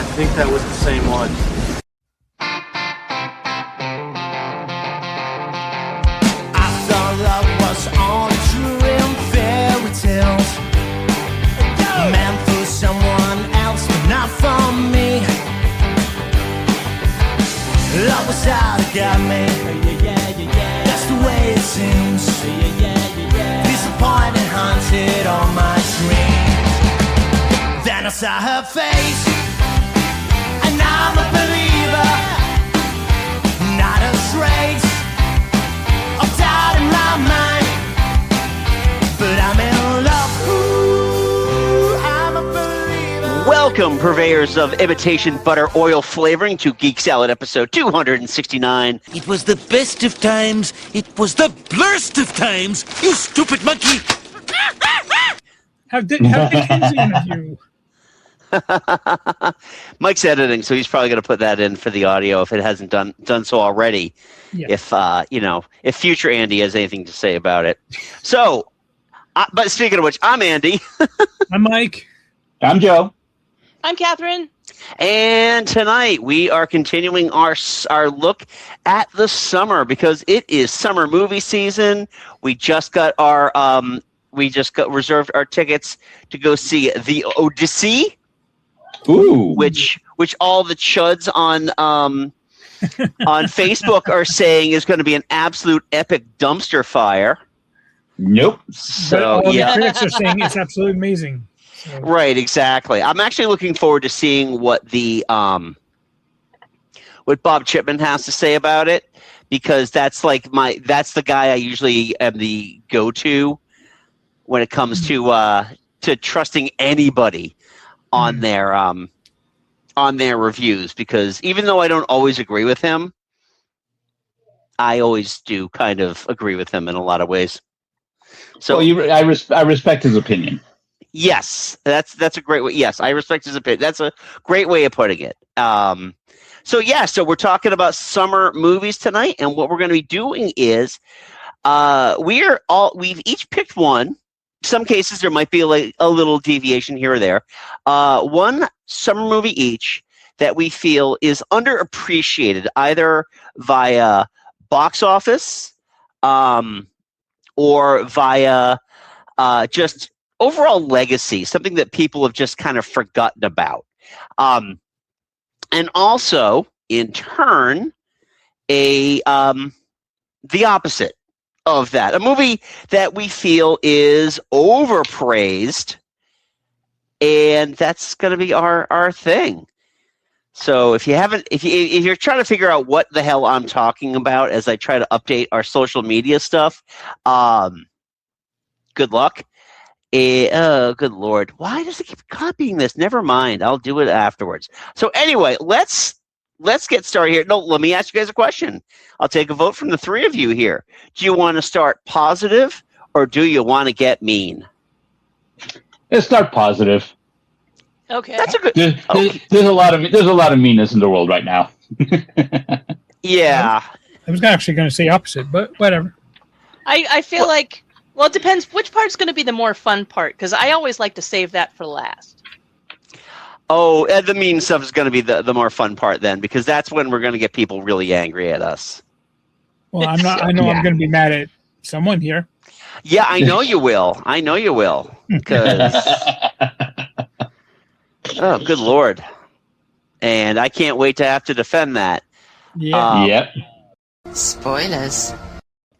I think that was the same one. I thought love was all true in fairy tales, meant for someone else, but not for me. Love was out to get me. That's the way it seems. Disappointed, haunted all my dreams. Then I saw her face, and I'm a believer. Not a trace of doubt in my mind, but I'm in love. Ooh, I'm a believer. Welcome, purveyors of imitation butter oil flavoring, to Geek Salad episode 269. It was the best of times. It was the blurst of times. You stupid monkey. How Dickensian of you. Mike's editing, so he's probably going to put that in for the audio if it hasn't done so already. Yeah. If future Andy has anything to say about it. So, but speaking of which, I'm Andy. I'm Mike. I'm Joe. I'm Katherine. And tonight we are continuing our look at the summer because it is summer movie season. We just got reserved our tickets to go see The Odyssey. Ooh. Which all the chuds on Facebook are saying is going to be an absolute epic dumpster fire. Nope. So but all yeah, the critics are saying it's absolutely amazing. So. right, exactly. I'm actually looking forward to seeing what what Bob Chipman has to say about it, because that's the guy I usually am the go-to when it comes to trusting anybody on their reviews, because even though I don't always agree with him, I always do kind of agree with him in a lot of ways. So I respect his opinion. Yes, that's a great way. Yes, I respect his opinion. That's a great way of putting it. So we're talking about summer movies tonight, and what we're going to be doing is we've each picked one. Some cases there might be a little deviation here or there. One summer movie each that we feel is underappreciated, either via box office or via just overall legacy, something that people have just kind of forgotten about. And also, in turn, the opposite of that, a movie that we feel is overpraised, and that's going to be our thing. So if you're trying to figure out what the hell I'm talking about as I try to update our social media stuff, good luck. Oh, good Lord. Why does it keep copying this? Never mind. I'll do it afterwards. So anyway, let's get started here. No, let me ask you guys a question. I'll take a vote from the three of you here. Do you want to start positive, or do you want to get mean? Let's start positive. Okay. That's a good. There's a lot of meanness in the world right now. Yeah. I was actually going to say opposite, but whatever. I feel like, well, it depends which part's going to be the more fun part, because I always like to save that for last. Oh, the mean stuff is going to be the more fun part then, because that's when we're going to get people really angry at us. Well, I'm not. I know I'm going to be mad at someone here. Yeah, I know you will. Because oh, good Lord. And I can't wait to have to defend that. Yeah. Yep. Spoilers.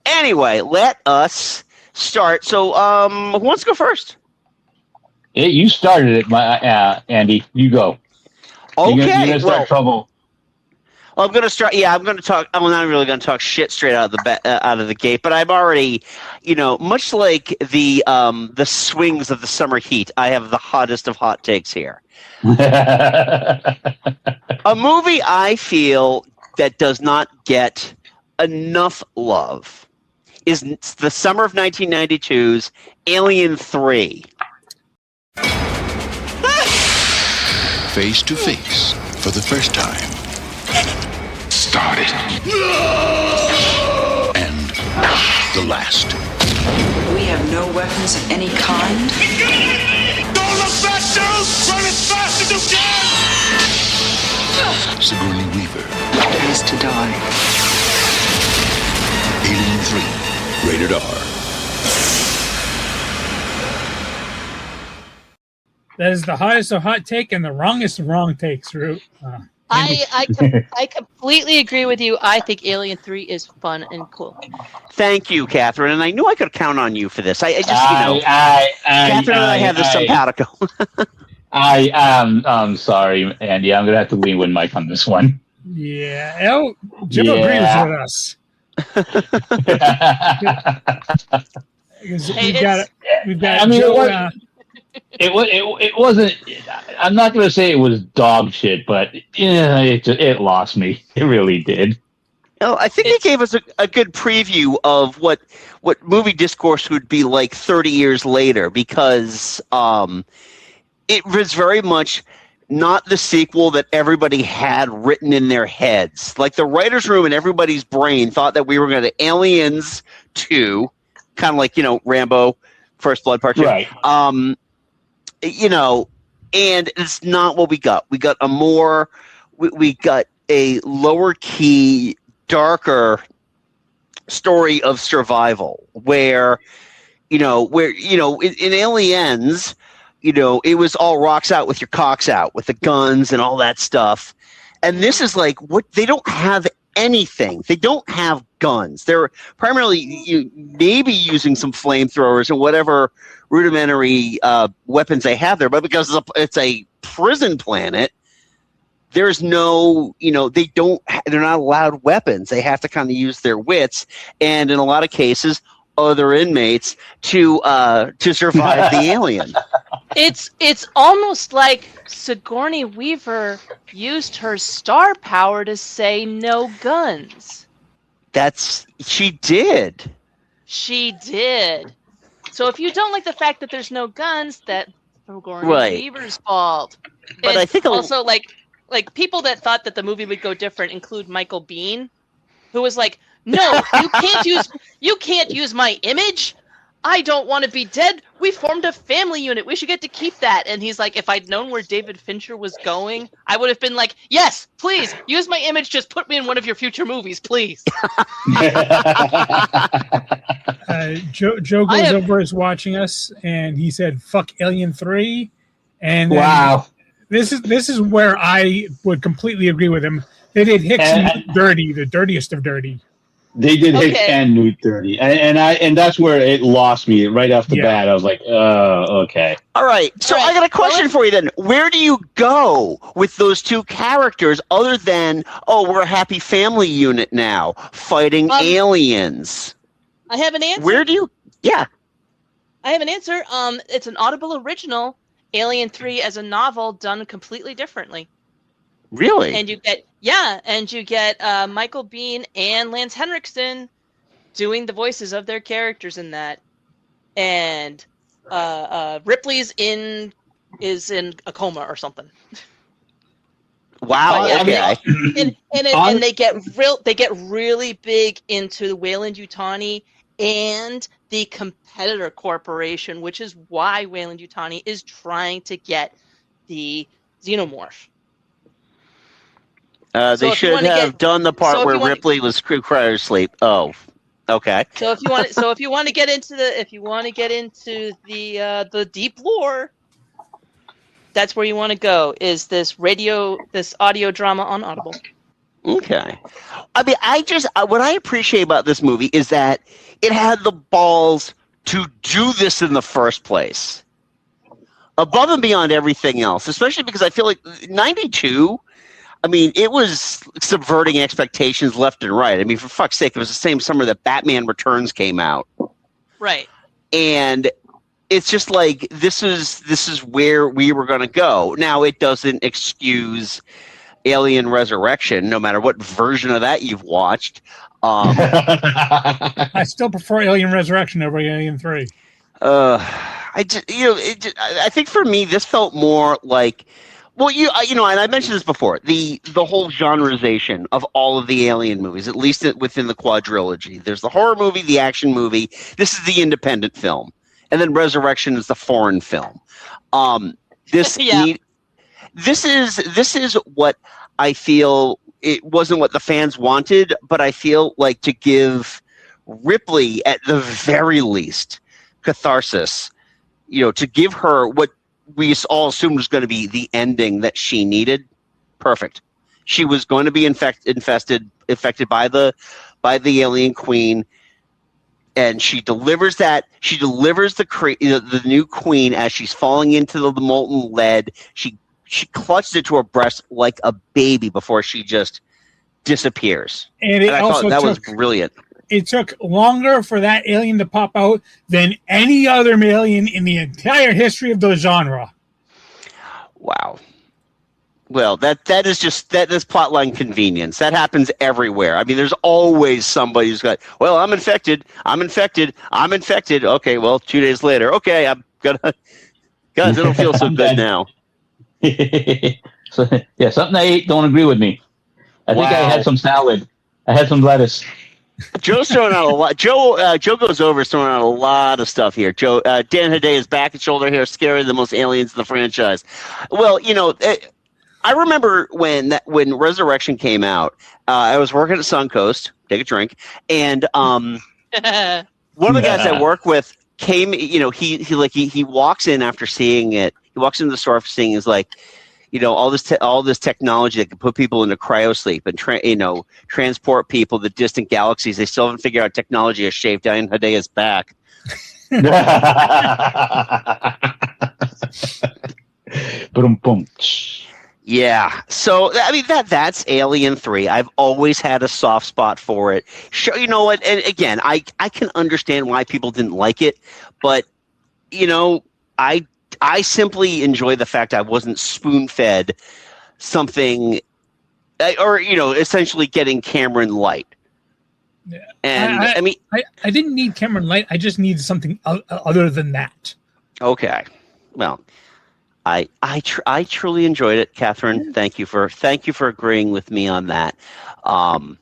Anyway, let us start. So, who wants to go first? Yeah, you started it, Andy. You go. Okay. You're gonna start trouble. I'm going to start. Yeah, I'm going to talk. I'm not really going to talk shit straight out of the gate. But I'm already, much like the swings of the summer heat, I have the hottest of hot takes here. A movie I feel that does not get enough love is the summer of 1992's Alien 3. Face to face for the first time. Started. And the last. We have no weapons of any kind. Don't look back, dude! Run as fast as you can! Sigourney Weaver. Pays to die. Alien 3, rated R. That is the hottest of hot take and the wrongest of wrong takes, Root. I completely agree with you. I think Alien 3 is fun and cool. Thank you, Catherine. And I knew I could count on you for this. Catherine and I have this simpatico. I'm sorry, Andy. I'm gonna have to lean with Mike on this one. Yeah, Jim agrees with us. We've got I mean, Joe, it wasn't. I'm not gonna say it was dog shit, but it lost me. It really did. I think it gave us a good preview of what movie discourse would be like 30 years later, because it was very much not the sequel that everybody had written in their heads. Like the writer's room in everybody's brain thought that we were going to Aliens 2, kind of like, Rambo, First Blood Part 2. Right. And it's not what we got. We got we got a lower key, darker story of survival where in Aliens, it was all rocks out with your cocks out with the guns and all that stuff. And this is like they don't have anything. They don't have guns. They're primarily maybe using some flamethrowers and whatever rudimentary weapons they have there. But because it's a prison planet, there's no, they're not allowed weapons. They have to kind of use their wits. And in a lot of cases, other inmates to survive the alien. It's almost like Sigourney Weaver used her star power to say no guns. She did. She did. So if you don't like the fact that there's no guns, that's Sigourney Weaver's fault. But I think also like people that thought that the movie would go different include Michael Biehn, who was like, "No, you can't use my image. I don't want to be dead. We formed a family unit. We should get to keep that." And he's like, if I'd known where David Fincher was going, I would have been like, "Yes, please use my image. Just put me in one of your future movies, please." Joe goes over is watching us, and he said, "Fuck Alien 3." And wow, this is where I would completely agree with him. They did Hicks dirty, the dirtiest of dirty. They did Hicks and Newt dirty, and that's where it lost me right off the bat. I was like, "Oh, okay." All right. So I got a question for you then. Where do you go with those two characters other than, we're a happy family unit now fighting aliens? I have an answer. Where do you? Yeah. I have an answer. It's an Audible original, Alien 3 as a novel done completely differently. Really? And you get Michael Biehn and Lance Henriksen doing the voices of their characters in that, and Ripley's is in a coma or something. Wow. Okay. And they get really big into the Weyland-Yutani and the competitor corporation, which is why Weyland-Yutani is trying to get the xenomorph. They should have done the part where Ripley was cryo sleep. Oh, okay. So if you want to get into the deep lore, that's where you want to go. Is this audio drama on Audible? Okay. I mean, what I appreciate about this movie is that it had the balls to do this in the first place, above and beyond everything else. Especially because I feel like '92. I mean, it was subverting expectations left and right. I mean, for fuck's sake, it was the same summer that Batman Returns came out. Right. And it's just like this is where we were going to go. Now, it doesn't excuse Alien Resurrection, no matter what version of that you've watched. I still prefer Alien Resurrection over Alien 3. I think for me, this felt more like. Well, and I mentioned this before, the whole genreization of all of the Alien movies, at least within the quadrilogy. There's the horror movie, the action movie. This is the independent film, and then Resurrection is the foreign film. This is what I feel it wasn't what the fans wanted, but I feel like to give Ripley, at the very least, catharsis, to give her what we all assumed was going to be the ending that she needed. Perfect. She was going to be infected by the alien queen, and she delivers that. She delivers the new queen as she's falling into the molten lead. She clutches it to her breast like a baby before she just disappears. And I thought that was brilliant. It took longer for that alien to pop out than any other alien in the entire history of the genre. Wow. Well, that is plotline convenience. That happens everywhere. I mean, there's always somebody who's got, well, I'm infected. Okay, well, 2 days later, okay, I'm gonna, guys, I don't feel so good now. So, yeah, something I ate don't agree with me. I think I had some salad. I had some lettuce. Joe's throwing out a lot. Joe goes over, is throwing out a lot of stuff here. Dan Hidea's back and shoulder hair, scarier than most aliens in the franchise. Well, I remember when Resurrection came out. I was working at Suncoast, take a drink, and one of the guys I work with came. He walks in after seeing it. He walks into the store after seeing it, is like, all this technology that can put people into cryosleep and transport people to distant galaxies. They still haven't figured out technology to shave Dan Hidea's back. Boom. Yeah. So I mean that's Alien 3. I've always had a soft spot for it. Sure, you know what? And again, I can understand why people didn't like it, but I simply enjoy the fact I wasn't spoon-fed something, or essentially getting Cameron Light. Yeah. And I didn't need Cameron Light. I just needed something other than that. Okay, well, I truly enjoyed it, Catherine. Thank you for agreeing with me on that. And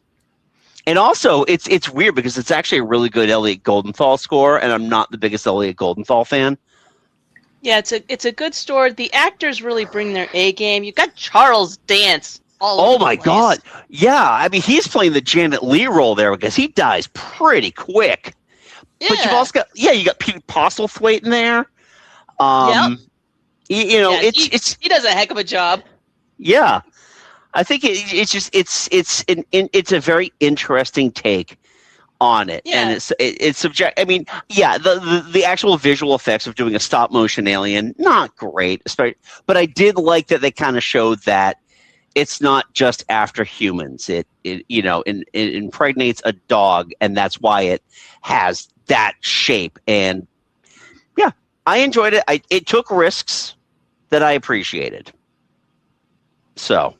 also, it's weird because it's actually a really good Elliot Goldenthal score, and I'm not the biggest Elliot Goldenthal fan. Yeah, it's a good story. The actors really bring their A game. You've got Charles Dance all over the place. God. Yeah, I mean, he's playing the Janet Leigh role there because he dies pretty quick. Yeah. But you've also got you got Pete Postlethwaite in there. Yep. He does a heck of a job. Yeah. I think it's a very interesting take on it, and it's subject. I mean, the actual visual effects of doing a stop motion alien, not great, but I did like that they kind of showed that it's not just after humans. It impregnates a dog, and that's why it has that shape. And yeah, I enjoyed it. It took risks that I appreciated. So,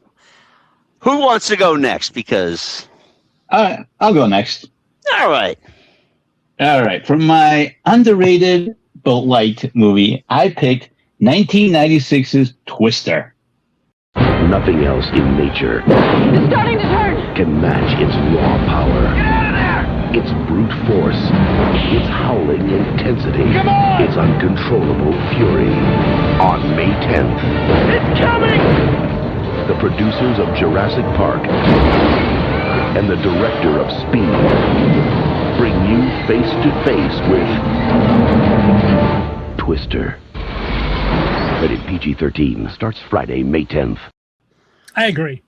who wants to go next? Because I'll go next. All right. From my underrated but liked movie, I picked 1996's Twister. Nothing else in nature It's starting to turn! can match its raw power. Get out of there! Its brute force, its howling intensity, Come on! its uncontrollable fury. On May 10th, It's coming! the producers of Jurassic Park and the director of Speed bring you face to face with Twister. Rated PG-13. Starts Friday, May 10th. I agree.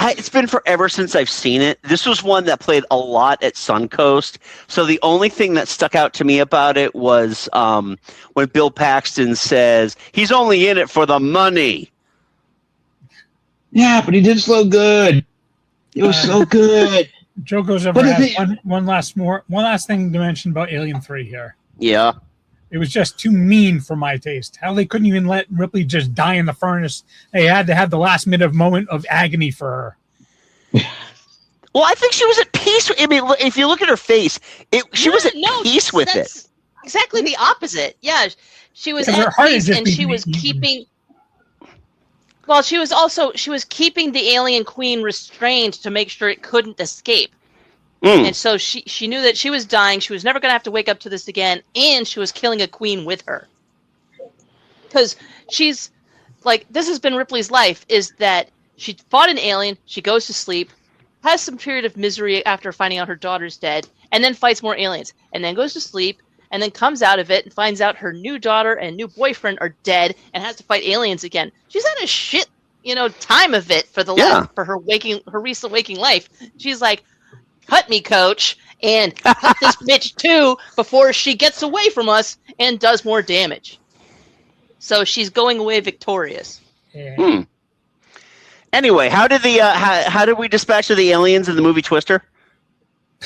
It's been forever since I've seen it. This was one that played a lot at Suncoast. So the only thing that stuck out to me about it was when Bill Paxton says, he's only in it for the money. Yeah, but he did so good. It was so good. Joe goes over one last thing to mention about Alien 3 here. Yeah. It was just too mean for my taste. How they couldn't even let Ripley just die in the furnace. They had to have the last minute moment of agony for her. Well, I think she was at peace. I mean, if you look at her face, she was at peace with it. Exactly the opposite. Yeah, she was Because her at heart peace, is and just she beating was even. keeping. Well, she was keeping the alien queen restrained to make sure it couldn't escape. And so she knew that she was dying. She was never going to have to wake up to this again, and she was killing a queen with her. Because she's like, this has been Ripley's life, is that She fought an alien. She goes to sleep, has some period of misery after finding out her daughter's dead, and then fights more aliens, and then goes to sleep, and then comes out of it and finds out her new daughter and new boyfriend are dead, and has to fight aliens again. She's had a shit, time of it for for her recent waking life. She's like, cut me, coach, and cut this bitch too before she gets away from us and does more damage. So she's going away victorious. Yeah. Anyway, how did we dispatch of the aliens in the movie Twister?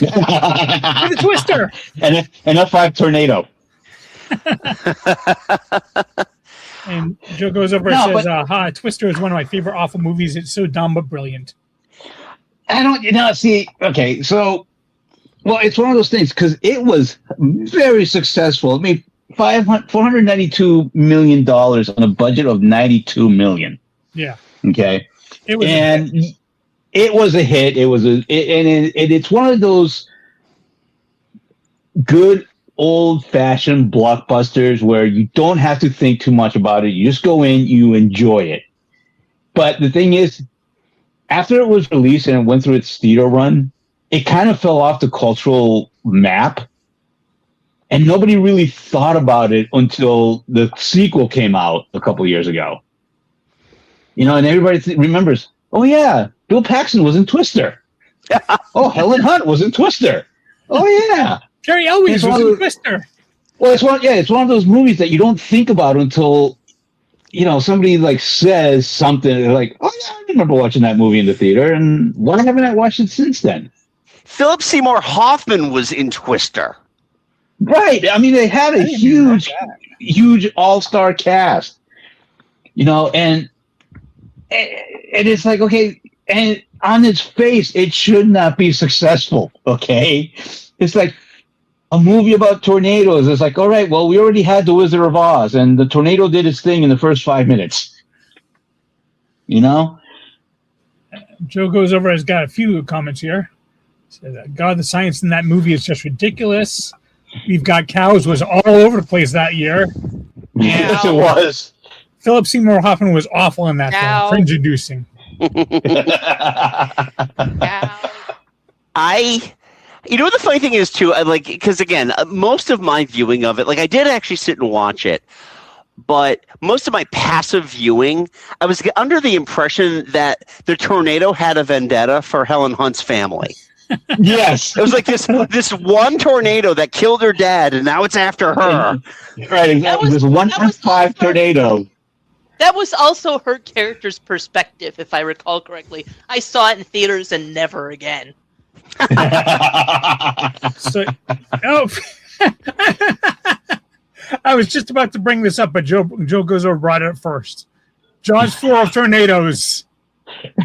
With a twister. And an F5 tornado. And Joe goes over and says, Twister is one of my favorite awful movies. It's so dumb but brilliant. I don't, see, okay, so, well, it's one of those things, because it was very successful. I mean, $492 million on a budget of $92 million. Yeah. Okay. It was it was a hit. It's one of those good old-fashioned blockbusters where you don't have to think too much about it. You just go in, you enjoy it. But the thing is, after it was released and it went through its theater run, it kind of fell off the cultural map. And nobody really thought about it until the sequel came out a couple years ago. And everybody remembers, oh, yeah, Bill Paxton was in Twister. Oh, Helen Hunt was in Twister. Oh, yeah. Carrie Elwes was in Twister. Well, it's one of those movies that you don't think about until, somebody like says something like, oh, yeah, I remember watching that movie in the theater. And why haven't I watched it since then? Philip Seymour Hoffman was in Twister. Right. I mean, they had a huge all-star cast, and it's like, okay, and on its face, it should not be successful, okay? It's like a movie about tornadoes. It's like, all right, well, we already had The Wizard of Oz, and the tornado did its thing in the first 5 minutes. Joe goes over, has got a few comments here. Says, God, the science in that movie is just ridiculous. We've Got Cows was all over the place that year. Yes, it was. Philip Seymour Hoffman was awful in that film. Cringe-inducing. The funny thing is too, because again, most of my viewing of it, I did actually sit and watch it, but most of my passive viewing, I was under the impression that the tornado had a vendetta for Helen Hunt's family. Yes. It was like this one tornado that killed her dad, and now it's after her. Right, exactly. This 1.5 tornado. That was also her character's perspective, if I recall correctly. I saw it in theaters and never again. So, I was just about to bring this up, but Joe goes over and brought it up first. Jaws 4 of tornadoes.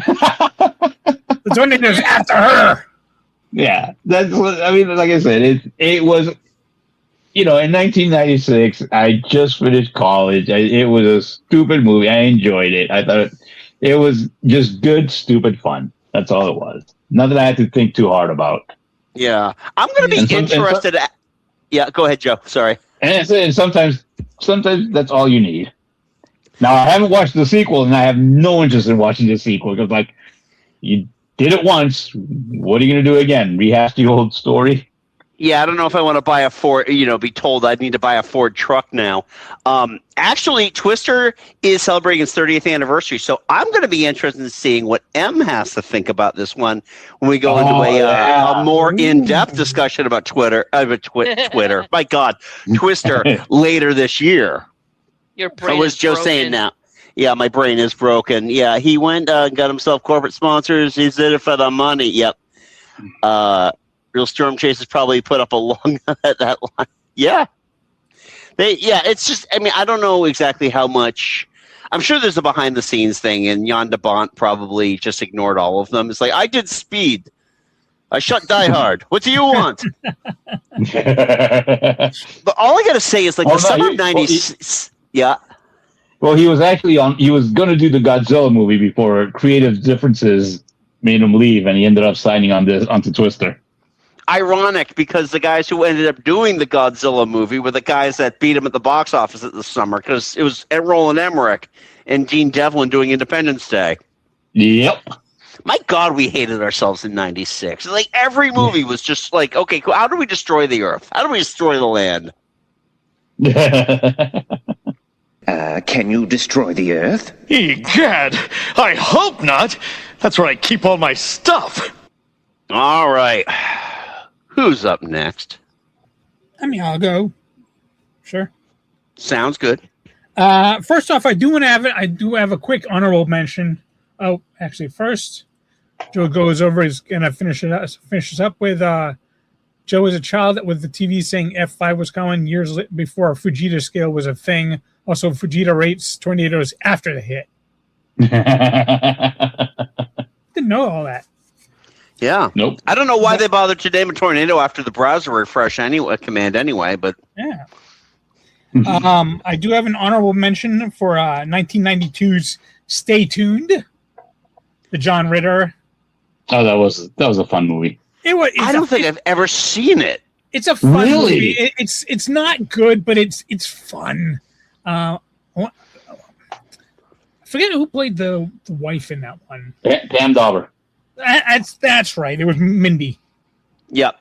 The tornado's after her. Yeah, that's what I mean. Like I said, it was, in 1996, I just finished college. It was a stupid movie. I enjoyed it. I thought it was just good, stupid fun. That's all it was. Nothing I had to think too hard about. Yeah, I'm going to be interested. Yeah, go ahead, Joe. Sorry. And sometimes that's all you need. Now, I haven't watched the sequel, and I have no interest in watching the sequel because, you did it once. What are you going to do again? Rehash the old story? Yeah, I don't know if I want to buy a Ford, be told I'd need to buy a Ford truck now. Actually, Twister is celebrating its 30th anniversary, so I'm going to be interested in seeing what M has to think about this one when we go into a more in-depth discussion about Twitter. My God, Twister later this year. Your brain What was is Joe broken. saying now? Yeah, my brain is broken. Yeah, he went got himself corporate sponsors. He did it for the money. Yep. Real Storm Chasers probably put up a long that line. Yeah. It's just, I don't know exactly how much. I'm sure there's a behind the scenes thing, and Jan de Bont probably just ignored all of them. It's like, I did Speed. I shot Die Hard. What do you want? But all I got to say is, the summer of 90s. Yeah. Well, he was going to do the Godzilla movie before creative differences made him leave, and he ended up signing onto Twister. Ironic, because the guys who ended up doing the Godzilla movie were the guys that beat him at the box office this summer, because it was Roland Emmerich and Gene Devlin doing Independence Day. Yep. My God, we hated ourselves in '96. Like every movie was just like, okay, cool. How do we destroy the Earth? How do we destroy the land? Can you destroy the Earth? Egad, I hope not. That's where I keep all my stuff. All right. Who's up next? I mean, I'll go. Sure. Sounds good. First off, I do have a quick honorable mention. Oh, actually, first, Joe goes over. He's gonna finishes up with Joe as a child with the TV saying F5 was coming years before Fujita scale was a thing. Also, Fujita rates tornadoes after the hit. Didn't know all that. Yeah. Nope. I don't know why they bothered to name a tornado after the browser refresh command anyway, but Yeah. I do have an honorable mention for 1992's Stay Tuned, the John Ritter. Oh, that was a fun movie. I don't think I've ever seen it. It's a fun Really? movie. It's not good, but it's fun. I forget who played the wife in that one. Pam Dauber. That's right. It was Mindy. Yep.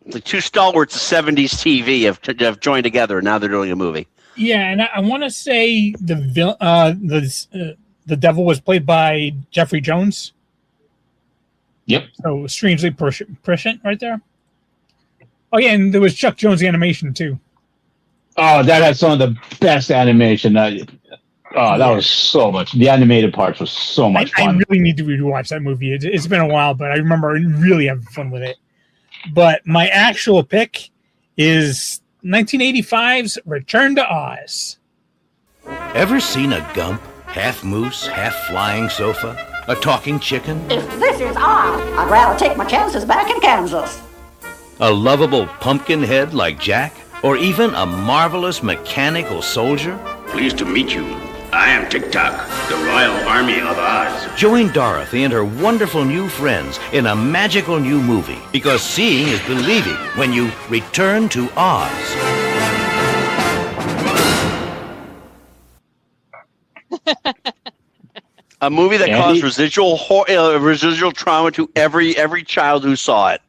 The two stalwarts of 70s TV have joined together, and now they're doing a movie. Yeah, and I want to say the devil was played by Jeffrey Jones. Yep. So strangely prescient right there. Oh yeah, and there was Chuck Jones animation too. Oh, that had some of the best animation. That was so much. The animated parts was so much I fun. really need to rewatch that movie. It's been a while, but I remember really having fun with it. But my actual pick is 1985's Return to Oz. Ever seen a gump, half moose, half flying sofa? A talking chicken? If this is Oz, I'd rather take my chances back in Kansas. A lovable pumpkin head like Jack? Or even a marvelous mechanical soldier? Pleased to meet you. I am Tic-Tac, the Royal Army of Oz. Join Dorothy and her wonderful new friends in a magical new movie, because seeing is believing when you return to Oz. A movie that caused residual trauma to every child who saw it.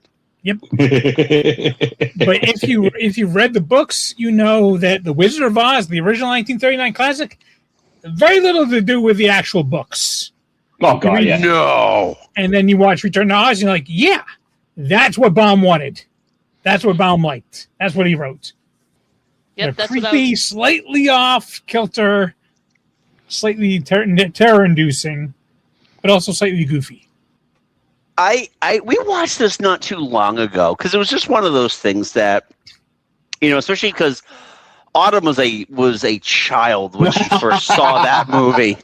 Yep. But if you read the books, you know that The Wizard of Oz, the original 1939 classic, very little to do with the actual books. Oh God, yeah. No. And then you watch Return to Oz, and you're like, yeah, that's what Baum wanted. That's what Baum liked. That's what he wrote. Yep, that's creepy, slightly off kilter, slightly terror-inducing, but also slightly goofy. We watched this not too long ago because it was just one of those things that, especially because Autumn was a child when she first saw that movie,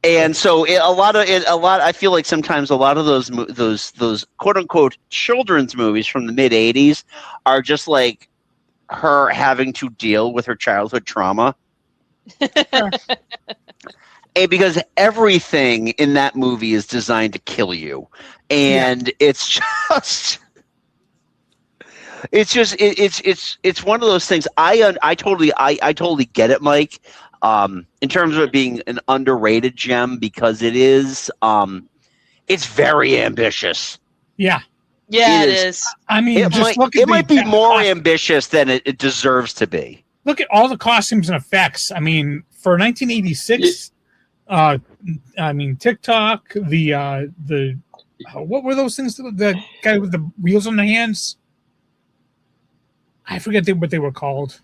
and so I feel like sometimes a lot of those quote unquote children's movies from the mid '80s are just like her having to deal with her childhood trauma. And because everything in that movie is designed to kill you, and it's one of those things. I totally get it, Mike. In terms of it being an underrated gem, because it is, it's very ambitious. Yeah. Yeah, it is. I mean, it might be more ambitious than it deserves to be. Look at all the costumes and effects. I mean, for 1986, TikTok, the what were those things? The guy with the wheels on the hands. I forget what they were called.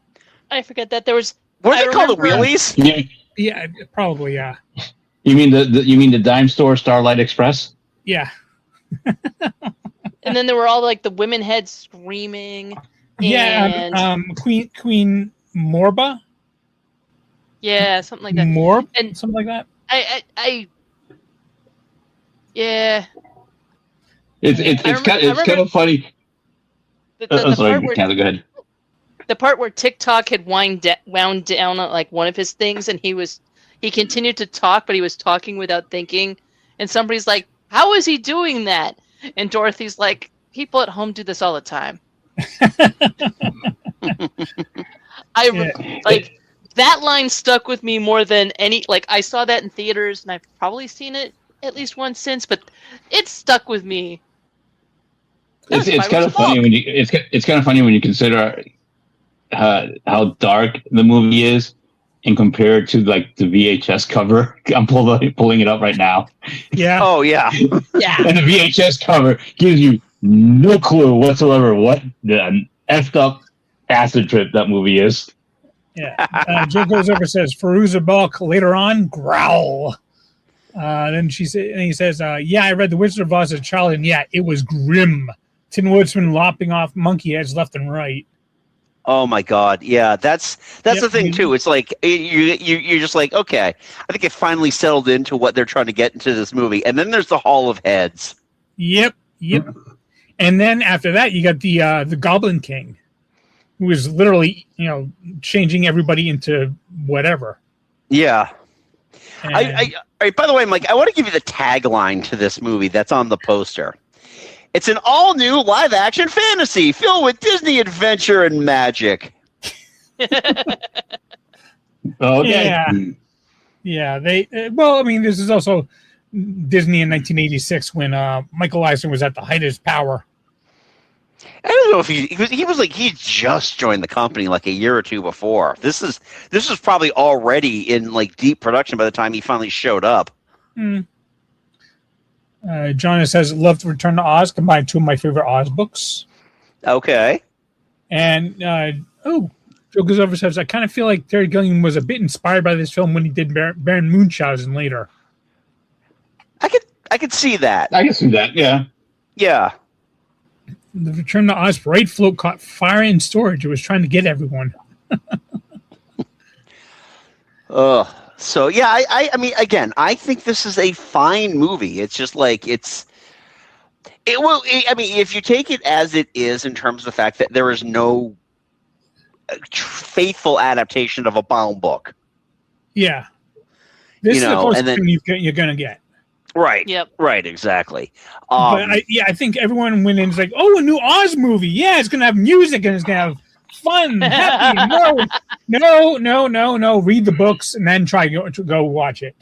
I forget that there was. What are they called? The wheelies? Yeah, probably. Yeah. You mean the dime store Starlight Express? Yeah. And then there were all like the women heads screaming. Yeah, Queen Morba. Yeah, something like that. And something like that. Yeah. It's kind of funny. Sorry, go ahead. The part where TikTok had wound down on like one of his things, and he continued to talk, but he was talking without thinking. And somebody's like, "How is he doing that?" And Dorothy's like, "People at home do this all the time." That line stuck with me more than any. Like, I saw that in theaters, and I've probably seen it at least once since, but it stuck with me. It's kind of funny when it's kind of funny when you consider how dark the movie is and compare it to like the VHS cover. I'm pulling it up right now. Yeah. Oh yeah. Yeah. And the VHS cover gives you no clue whatsoever what the effed up acid trip that movie is. Yeah. Joe goes over and says, Fairuza Balk later on, growl. Then he says, yeah, I read The Wizard of Oz as a child, and yeah, it was grim. Tin Woodsman lopping off monkey heads left and right. Oh my God! Yeah, that's the thing too. It's like you're just like, okay, I think it finally settled into what they're trying to get into this movie, and then there's the Hall of Heads. Yep. And then after that, you got the Goblin King, who is literally changing everybody into whatever. Yeah. And By the way, Mike, I want to give you the tagline to this movie that's on the poster. It's an all-new live-action fantasy filled with Disney adventure and magic. Okay. Yeah. This is also Disney in 1986 when Michael Eisner was at the height of his power. I don't know if he just joined the company like a year or two before. This is probably already in like deep production by the time he finally showed up. John says, love to Return to Oz, combined two of my favorite Oz books. Okay. And Joe goes over and says, I kind of feel like Terry Gilliam was a bit inspired by this film when he did Baron Munchausen later. I could see that. I can see that, yeah. Yeah. The Return to Oz parade float caught fire in storage. It was trying to get everyone. So yeah, I mean, again, I think this is a fine movie. It's just like if you take it as it is in terms of the fact that there is no faithful adaptation of a bound book. Yeah, this is the closest thing you're gonna get. Right. Yep. Right. Exactly. But I think everyone went in and was like, "Oh, a new Oz movie! Yeah, it's gonna have music and it's gonna have fun, happy." No. Read the books and then try to go watch it.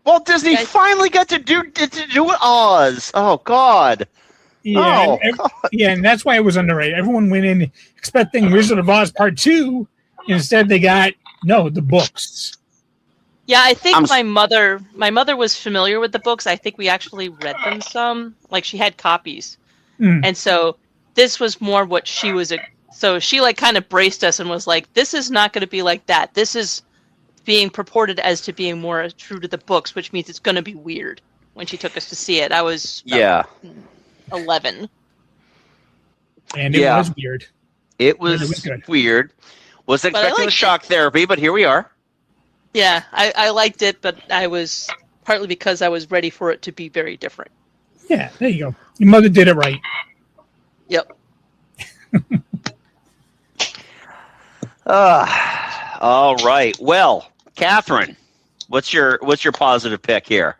Well, Disney finally got to do Oz. Oh God. Yeah. And that's why it was underrated. Everyone went in expecting Wizard of Oz Part 2. Instead, they got the books. Yeah, I think my mother was familiar with the books. I think we actually read them some. Like she had copies. And so this was more what she was. So she like kind of braced us and was like, this is not going to be like that. This is being purported as to being more true to the books, which means it's going to be weird when she took us to see it. I was 11. And it was weird. It was weird. Wasn't expecting the shock therapy, but here we are. Yeah, I liked it, but I was partly because I was ready for it to be very different. Yeah, there you go. Your mother did it right. Yep. All right. Well, Katherine, what's your positive pick here?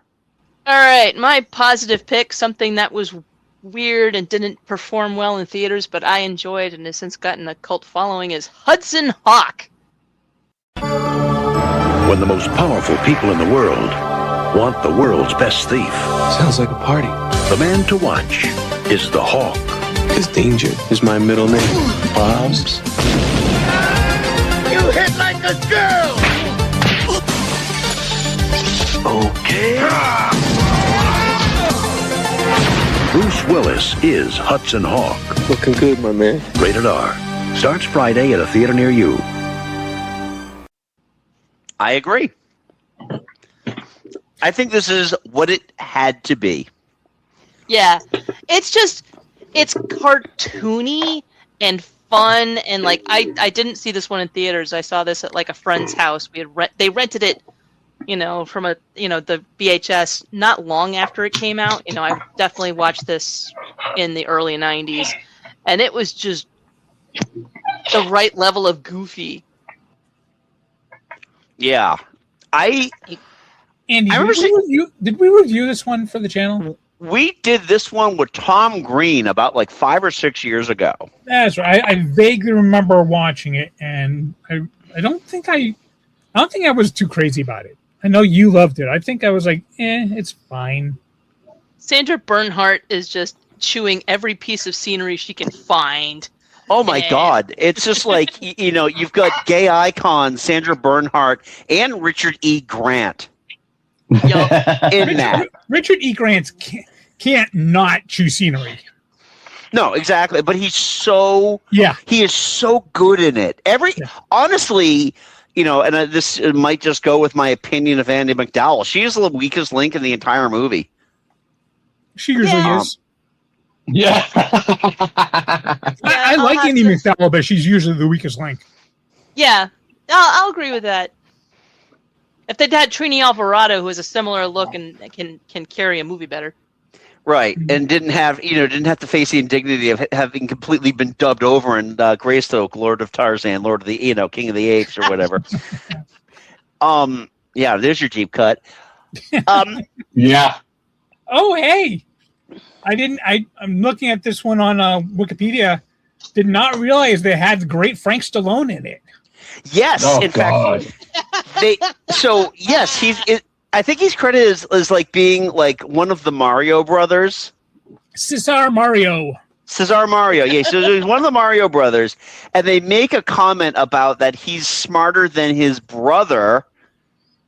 All right, my positive pick, something that was weird and didn't perform well in theaters, but I enjoyed and has since gotten a cult following, is Hudson Hawk. When the most powerful people in the world want the world's best thief. Sounds like a party. The man to watch is the Hawk. Because Danger is my middle name. Bobs. You hit like a girl! Okay. Bruce Willis is Hudson Hawk. Looking good, my man. Rated R. Starts Friday at a theater near you. I agree. I think this is what it had to be. Yeah. It's cartoony and fun, and like I didn't see this one in theaters. I saw this at like a friend's house. They rented it, from the VHS not long after it came out. I definitely watched this in the early 90s, and it was just the right level of goofy. Yeah. Andy, did we review this one for the channel? We did this one with Tom Green about like 5 or 6 years ago. That's right. I vaguely remember watching it, and I don't think I was too crazy about it. I know you loved it. I think I was like, it's fine. Sandra Bernhardt is just chewing every piece of scenery she can find. Oh my God! It's just like you've got gay icons Sandra Bernhardt and Richard E. Grant in that. Richard E. Grant can't not chew scenery. No, exactly. But he is so good in it. Honestly, and this might just go with my opinion of Andie MacDowell. She is the weakest link in the entire movie. She usually is. Yeah. I like Andie MacDowell, but she's usually the weakest link. Yeah, I'll agree with that. If they'd had Trini Alvarado, who has a similar look and can carry a movie better. Right, and didn't have to face the indignity of having completely been dubbed over in Greystoke, Lord of Tarzan, Lord of the King of the Apes, or whatever. Yeah, there's your Jeep cut. Yeah. Oh, hey. I'm looking at this one on Wikipedia. Did not realize they had great Frank Stallone in it. Yes, in fact, I think he's credited as like being like one of the Mario brothers. Cesar Mario. Yeah. So he's one of the Mario brothers, and they make a comment about that he's smarter than his brother.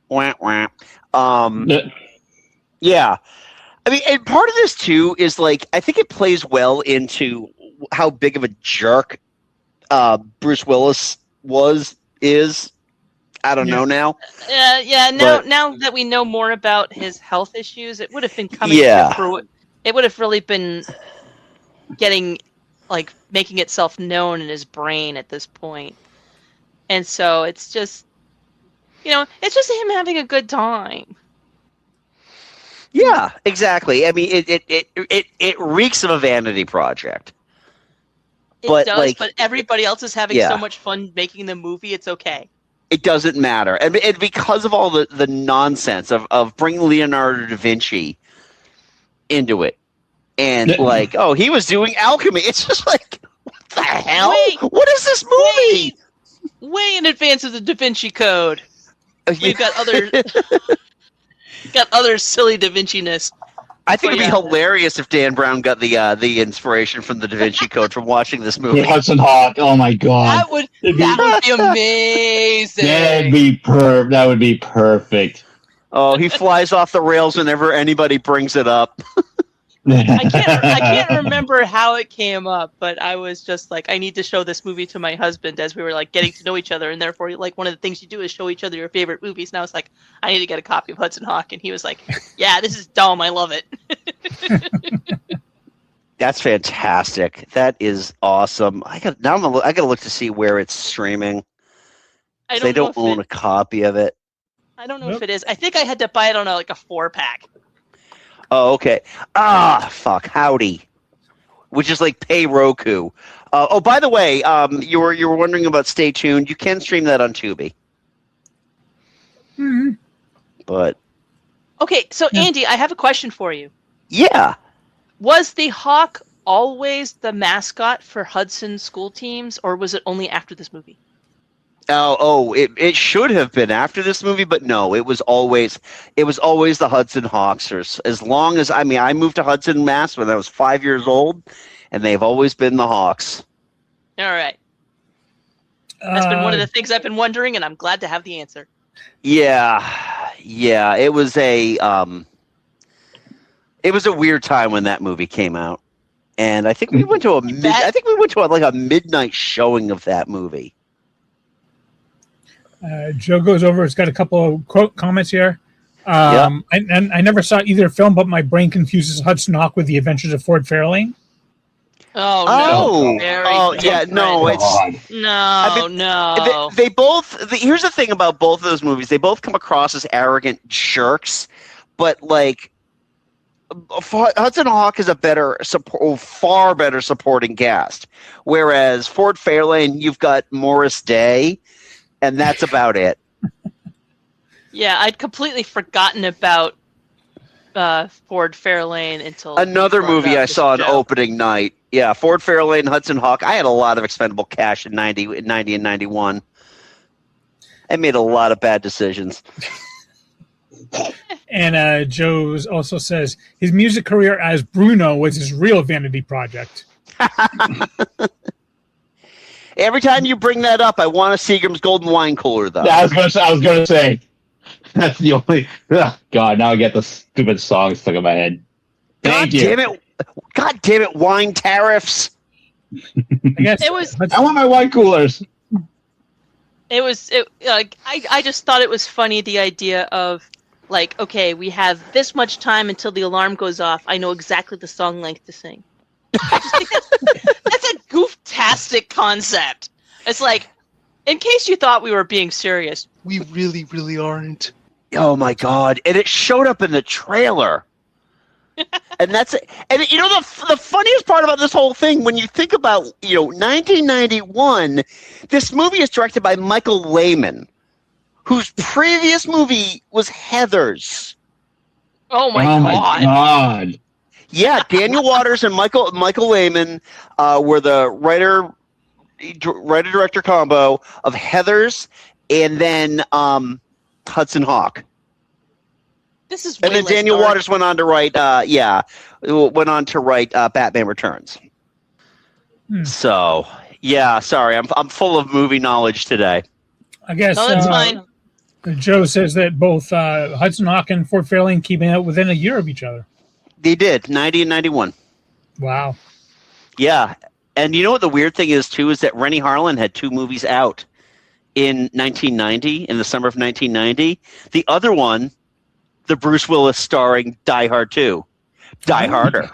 Wah, wah. Yeah. I mean, and part of this too is like I think it plays well into how big of a jerk Bruce Willis is. I don't know now. Now that we know more about his health issues, it would have been coming. It would have really been making itself known in his brain at this point, and so it's just, it's just him having a good time. Yeah, exactly. I mean, it reeks of a vanity project. It does, but everybody else is having so much fun making the movie. It's okay. It doesn't matter, and because of all the nonsense of bringing Leonardo da Vinci into it, and he was doing alchemy. It's just like, what the hell? What is this movie? Way in advance of the Da Vinci Code. We've got other silly Da Vinci-ness. I think it'd be hilarious if Dan Brown got the inspiration from the Da Vinci Code from watching this movie. Hudson Hawk. Oh my God. That would be amazing. That would be perfect. Oh, he flies off the rails whenever anybody brings it up. I can't remember how it came up, but I was just like, I need to show this movie to my husband as we were like getting to know each other, and therefore, like, one of the things you do is show each other your favorite movies. And I was like, I need to get a copy of Hudson Hawk, and he was like, yeah, this is dumb, I love it. That's fantastic. That is awesome. I got to look to see where it's streaming. They don't own a copy of it. I don't know if it is. I think I had to buy it on a 4-pack. Oh, okay. Fuck. Howdy. Which is like pay Roku. By the way, you were wondering about Stay Tuned. You can stream that on Tubi. Mm-hmm. But okay, so Andy, I have a question for you. Yeah. Was the Hawk always the mascot for Hudson school teams, or was it only after this movie? It should have been after this movie, but no, it was always the Hudson Hawksers. As long as I moved to Hudson, Mass when I was 5 years old, and they've always been the Hawks. All right. That's been one of the things I've been wondering, and I'm glad to have the answer. Yeah. It was a weird time when that movie came out, and I think we went to a midnight showing of that movie. Joe goes over. It's got a couple of quote comments here. I never saw either film, but my brain confuses Hudson Hawk with The Adventures of Ford Fairlane. No. They both. Here's the thing about both of those movies: they both come across as arrogant jerks, but like Hudson Hawk is far better supporting cast, whereas Ford Fairlane, you've got Morris Day. And that's about it. Yeah, I'd completely forgotten about Ford Fairlane until another movie I saw on opening night. Yeah, Ford Fairlane, Hudson Hawk. I had a lot of expendable cash in 90 and 91. I made a lot of bad decisions. And Joe also says his music career as Bruno was his real vanity project. Every time you bring that up, I want a Seagram's Golden Wine Cooler, though. Yeah, I was gonna say that's the only. Oh, God, now I get the stupid song stuck in my head. Thank you. God damn it! Wine tariffs. I guess It was. I want my wine coolers. I just thought it was funny, the idea of, like, okay, we have this much time until the alarm goes off. I know exactly the song length to sing. I just think that's a goof-tastic concept. It's like, in case you thought we were being serious, we really, really aren't. Oh my God! And it showed up in the trailer. And that's it. And you know the funniest part about this whole thing, when you think about 1991, this movie is directed by Michael Lehman, whose previous movie was Heathers. Oh my God! Yeah, Daniel Waters and Michael Lehman were the writer-director combo of Heathers, and then Hudson Hawk. This is. And then Daniel Waters went on to write. Batman Returns. So, yeah, sorry, I'm full of movie knowledge today. I guess. No, that's fine. Joe says that both Hudson Hawk and Fort Fairlane came out within a year of each other. They did, 90 and 91. Wow. Yeah, and you know what the weird thing is too is that Rennie Harlan had 2 movies out in 1990, in the summer of 1990. The other one, the Bruce Willis starring Die Hard 2, Die Harder.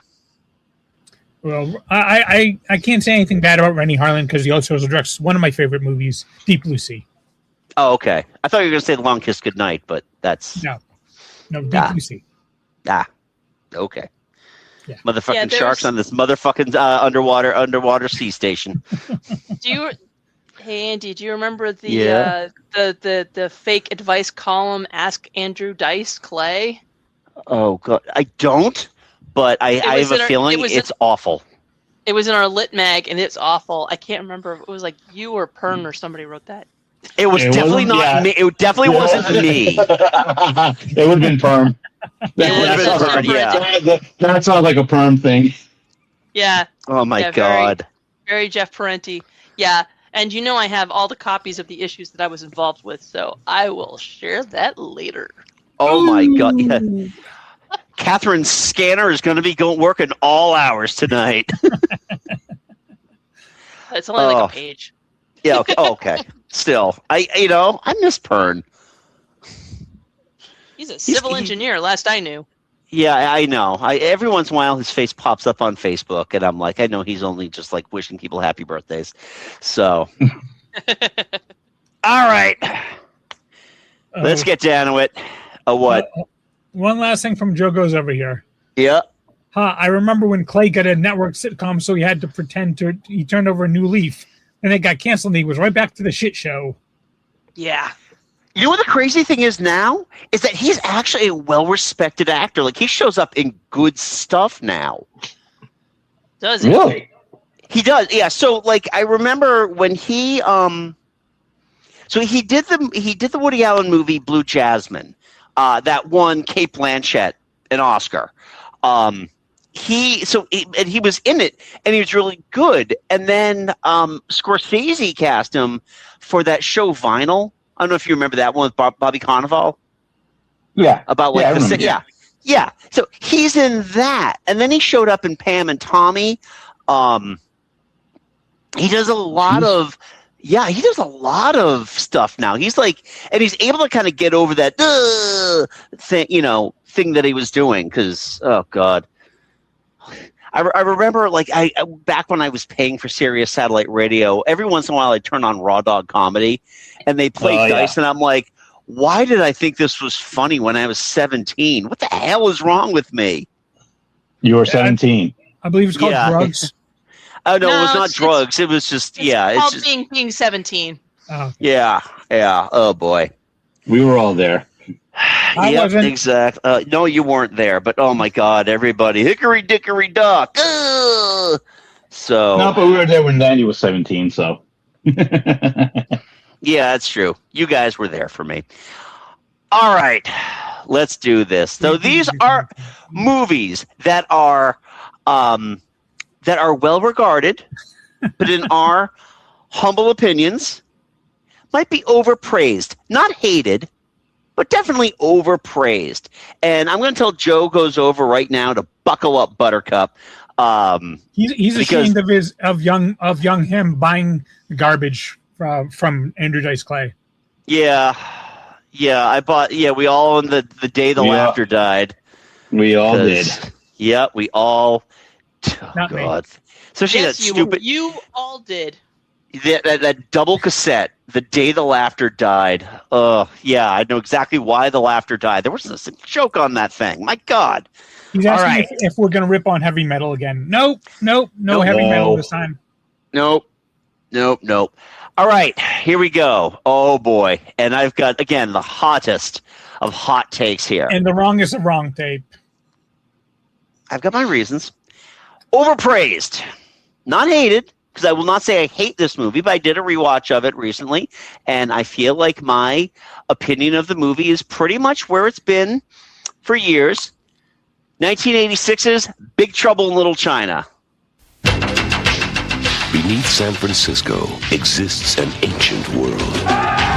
Well, I can't say anything bad about Rennie Harlan because he also directs one of my favorite movies, Deep Blue Sea. Oh, okay. I thought you were going to say Long Kiss Goodnight, but that's... No, Deep Blue Sea. Okay. Yeah. Motherfucking sharks on this motherfucking underwater sea station. Hey Andy, do you remember the fake advice column Ask Andrew Dice Clay? Oh God, I don't, but I have a feeling it's awful. It was in our Lit Mag, and it's awful. I can't remember if it was like you or Pern or somebody wrote that. It was definitely not me. It definitely wasn't me. It would have been Perm. That sounds like a Perm thing. Yeah. Oh my God. Very Jeff Parenti. Yeah. And I have all the copies of the issues that I was involved with, so I will share that later. Oh my God. Yeah. Katherine's scanner is going to be working all hours tonight. It's only like a page. Yeah. Okay. Still, I miss Pern. He's a civil engineer, last I knew. Yeah, I know. Every once in a while, his face pops up on Facebook, and I'm like, I know he's only just like wishing people happy birthdays. So, all right, let's get down to it. What? One last thing from Joe Goes Over Here. Yeah. I remember when Clay got a network sitcom, so he had to pretend he turned over a new leaf, and it got canceled. And he was right back to the shit show. Yeah. You know what the crazy thing is now? Is that he's actually a well-respected actor. Like, he shows up in good stuff now. Does he? Really? He does, yeah. So, like, I remember when he did the Woody Allen movie Blue Jasmine, that won Cate Blanchett an Oscar. He was in it, and he was really good. And then Scorsese cast him for that show Vinyl. I don't know if you remember that one with Bobby Cannavale. Yeah. About like yeah. So he's in that, and then he showed up in Pam and Tommy. He does a lot of stuff now. He's like, and he's able to kind of get over that thing that he was doing. Because oh God, I remember like I back when I was paying for Sirius satellite radio, every once in a while I'd turn on Raw Dog Comedy, and they played Dice, and I'm like, why did I think this was funny when I was 17? What the hell is wrong with me? You were 17. I believe it's called drugs. Oh no, it was not drugs. It was just it's called just being 17. Oh. Yeah. Oh boy. We were all there. Yep, exactly. No, you weren't there, but oh my God, everybody, hickory dickory dock. So no, but we were there when Danny was 17. So yeah, that's true. You guys were there for me. All right, let's do this. So these are movies that are well regarded, but in our humble opinions, might be overpraised, not hated, but definitely overpraised. And I'm going to tell Joe goes over right now to buckle up, Buttercup. He's ashamed of young him buying garbage from Andrew Dice Clay. Yeah, I bought. Yeah, we all on the day the laughter died. We all did. Yeah, we all. Oh, Not God. Especially Yes, that stupid. you all did. That double cassette, the day the laughter died. Yeah, I know exactly why the laughter died. There was a joke on that thing. My God. He's asking if we're going to rip on heavy metal again. Nope, no heavy metal this time. Nope. All right, here we go. Oh, boy. And I've got, again, the hottest of hot takes here. And the wrongest of wrong tape. I've got my reasons. Overpraised. Not hated, because I will not say I hate this movie, but I did a rewatch of it recently, and I feel like my opinion of the movie is pretty much where it's been for years. 1986's Big Trouble in Little China. Beneath San Francisco exists an ancient world.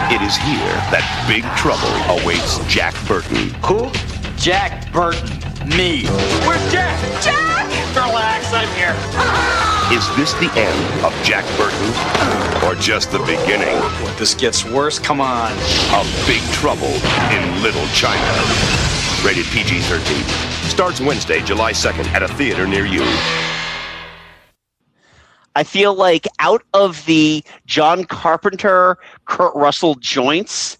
It is here that big trouble awaits Jack Burton. Who? Jack Burton. Me. Where's Jack? Jack! Relax, I'm here. Is this the end of Jack Burton? Or just the beginning? This gets worse. Come on. Of Big Trouble in Little China. Rated PG-13. Starts Wednesday, July 2nd at a theater near you. I feel like out of the John Carpenter, Kurt Russell joints,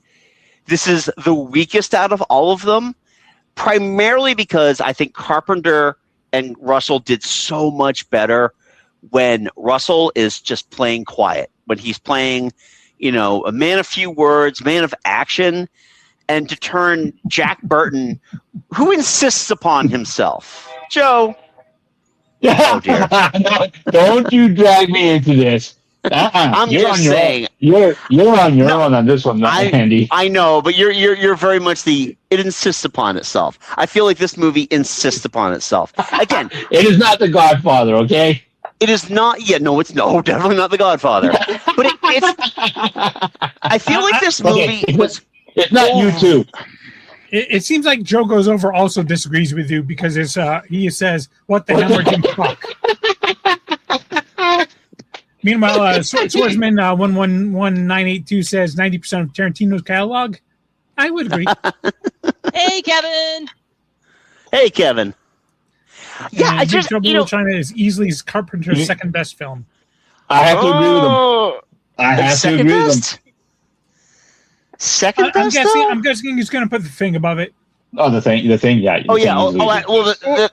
this is the weakest out of all of them, primarily because I think Carpenter and Russell did so much better when Russell is just playing quiet, when he's playing, a man of few words, man of action, and to turn Jack Burton, who insists upon himself. Joe. Oh, dear. Don't you drag me into this. I'm just saying. You're on your own on this one, Andy. I know, but you're very much it insists upon itself. I feel like this movie insists upon itself. Again, it is not The Godfather, okay? It is not. Yeah, no, it's definitely not The Godfather. But it's. I feel like this movie was. It's not you too. It seems like Joe Goes Over also disagrees with you because he says, "What the hell are you fuck?" Meanwhile, Swordsman 111982 says 90% of Tarantino's catalog. I would agree. Hey, Kevin. Hey, Kevin. Yeah, and I just Big Trouble in China is easily Carpenter's second best film. I have to agree with him. I have to agree with him. Second best. I'm guessing he's going to put The Thing above it. Oh, the thing, yeah. Oh yeah. The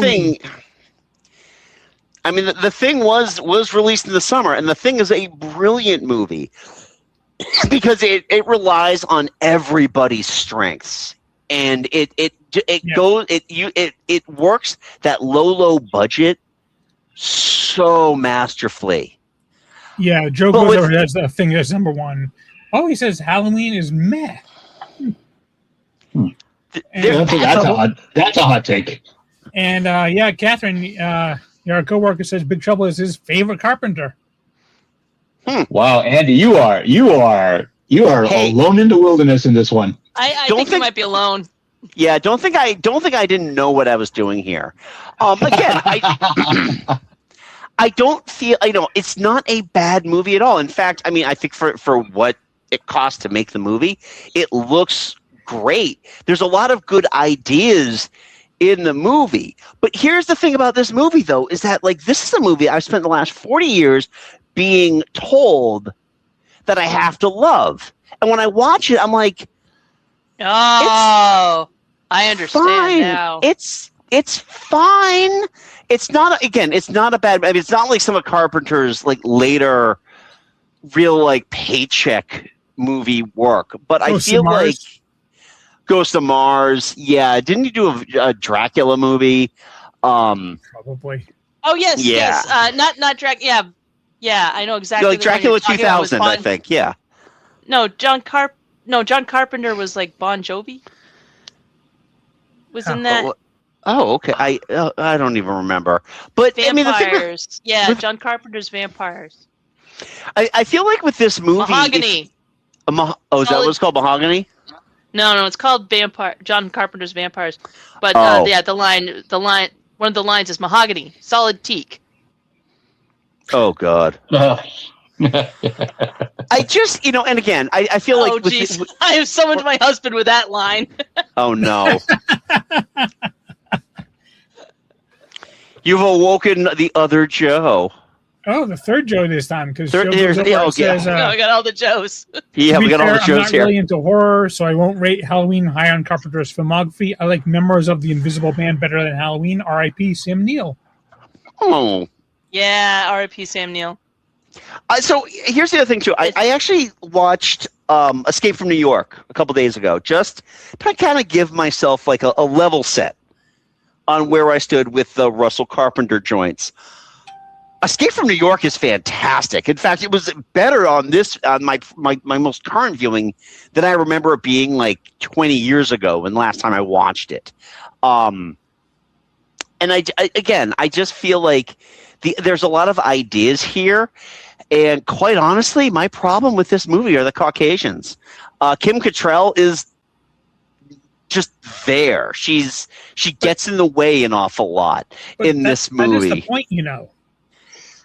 Thing. I mean, the Thing was released in the summer, and The Thing is a brilliant movie because it relies on everybody's strengths, and it works that low budget so masterfully. Yeah, Joe Goes Over has The Thing as number one. Oh, he says Halloween is meh. That's a hot take. And Katherine, your coworker says Big Trouble is his favorite Carpenter. Wow, Andy, you are alone in the wilderness in this one. I think you might be alone. Yeah, don't think I didn't know what I was doing here. Again, I don't feel it's not a bad movie at all. In fact, I mean, I think for what it cost to make the movie, it looks great. There's a lot of good ideas in the movie. But here's the thing about this movie, though, is that this is a movie I've spent the last 40 years being told that I have to love. And when I watch it, I'm like, I understand fine. now. It's fine. It's not a bad. I mean, it's not like some of Carpenter's later real paycheck movie work. But I feel like Ghost of Mars. Yeah, didn't you do a Dracula movie? Probably. Oh yes, yes. Not Dracula. Yeah, I know exactly. Dracula 2000, I think. Yeah. No, John Carpenter was Bon Jovi. was in that. Oh, okay. I don't even remember. But Vampires. I mean, John Carpenter's Vampires. I feel like with this movie, Mahogany. is that what it's called? Mahogany? No, it's called John Carpenter's Vampires. But the line, one of the lines is mahogany, solid teak. Oh God. I just, and again, I feel like. I have summoned my husband with that line. Oh no. You've awoken the other Joe. Oh, the third Joe this time, because I got all the Joes. Yeah, we got all the Joes I'm not here. really into horror, so I won't rate Halloween high on Carpenter's filmography. I like Members of the Invisible Band better than Halloween. R.I.P. Sam Neill. Oh. Yeah, R.I.P. Sam Neill. So here's the other thing too. I actually watched Escape from New York a couple days ago, just to kind of give myself like a level set on where I stood with the Russell Carpenter joints. Escape from New York is fantastic. In fact, it was better on my most current viewing than I remember it being like 20 years ago when last time I watched it. And I just feel like there's a lot of ideas here. And quite honestly, my problem with this movie are the Caucasians. Kim Cattrall is just there. She gets in the way an awful lot in this movie. That is the point,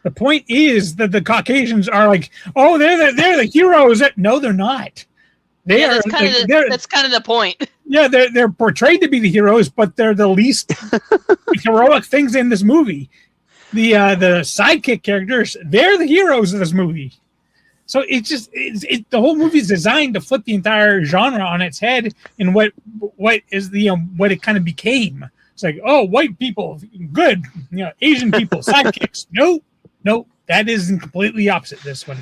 The point is that the Caucasians are like, oh, they're the heroes. No, they're not. That's kind of the point. Yeah, they're portrayed to be the heroes, but they're the least heroic things in this movie. The sidekick characters, they're the heroes of this movie. So the whole movie is designed to flip the entire genre on its head in what is what it kind of became. It's like, oh, white people, good, Asian people, sidekicks. No, that is completely opposite this one.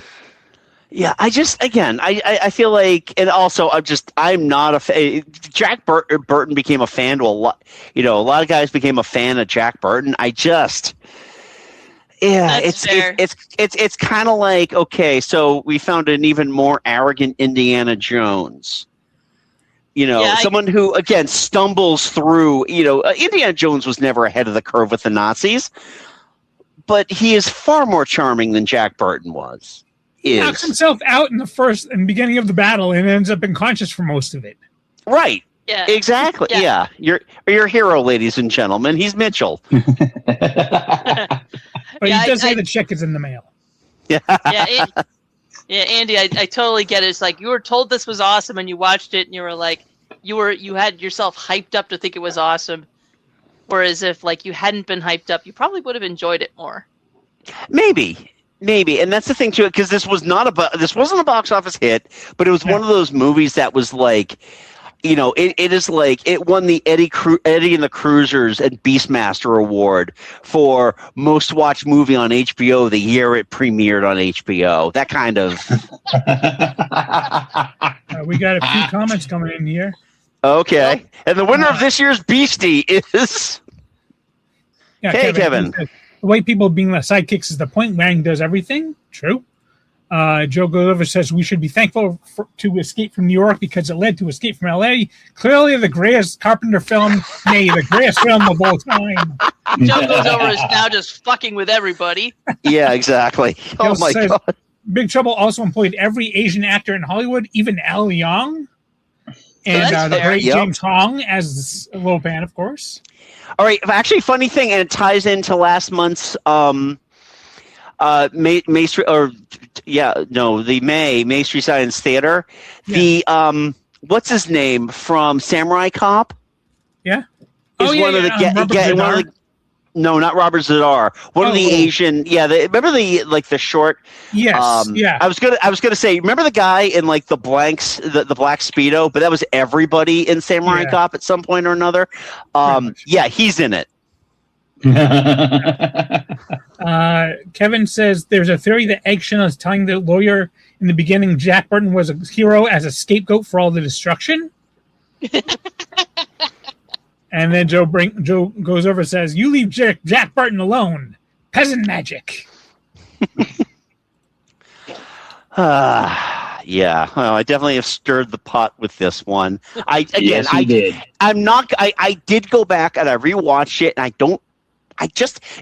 Yeah, I feel like, and also I'm not a fan. Jack Burton became a fan to a lot. A lot of guys became a fan of Jack Burton. It's kind of like, okay, so we found an even more arrogant Indiana Jones. Someone who again stumbles through. Indiana Jones was never ahead of the curve with the Nazis, but he is far more charming than Jack Burton was. He knocks himself out in the beginning of the battle and ends up unconscious for most of it. Right. Yeah. Exactly. Yeah. Your hero, ladies and gentlemen. He's Mitchell. But he does say the check is in the mail. Yeah. Andy, I totally get it. It's like you were told this was awesome and you watched it and you were like, you had yourself hyped up to think it was awesome. Whereas if like you hadn't been hyped up, you probably would have enjoyed it more. Maybe, and that's the thing too, because this wasn't a box office hit, but it was one of those movies that was like, it is like it won the Eddie and the Cruisers and Beastmaster Award for most watched movie on HBO the year it premiered on HBO. That kind of. We got a few comments coming in here. Okay, and the winner of this year's Beastie is. Yeah, hey, Kevin. The white people being the sidekicks is the point. Wang does everything. True. Joe goes over says we should be thankful to Escape from New York because it led to Escape from LA. Clearly the greatest Carpenter film, the greatest film of all time. Joe goes over is now just fucking with everybody. Yeah, exactly. Oh my God. Big Trouble also employed every Asian actor in Hollywood, even Al Young. And the great James Hong as Lopan, of course. All right. Actually, funny thing, and it ties into last month's May Street Science Theater. Yeah. The what's his name from Samurai Cop? Yeah. No, not Robert Zadar. One of the Asian. Yeah, remember the short. Yes. Yeah. I was gonna say. Remember the guy in like the black Speedo, but that was everybody in Samurai Cop at some point or another. Yeah, he's in it. Kevin says there's a theory that Eggshell is telling the lawyer in the beginning Jack Burton was a hero as a scapegoat for all the destruction. And then Joe goes over and says, you leave Jack Burton alone. Peasant magic. yeah. Well, I definitely have stirred the pot with this one. I did. I'm not. I did go back and I rewatched it, and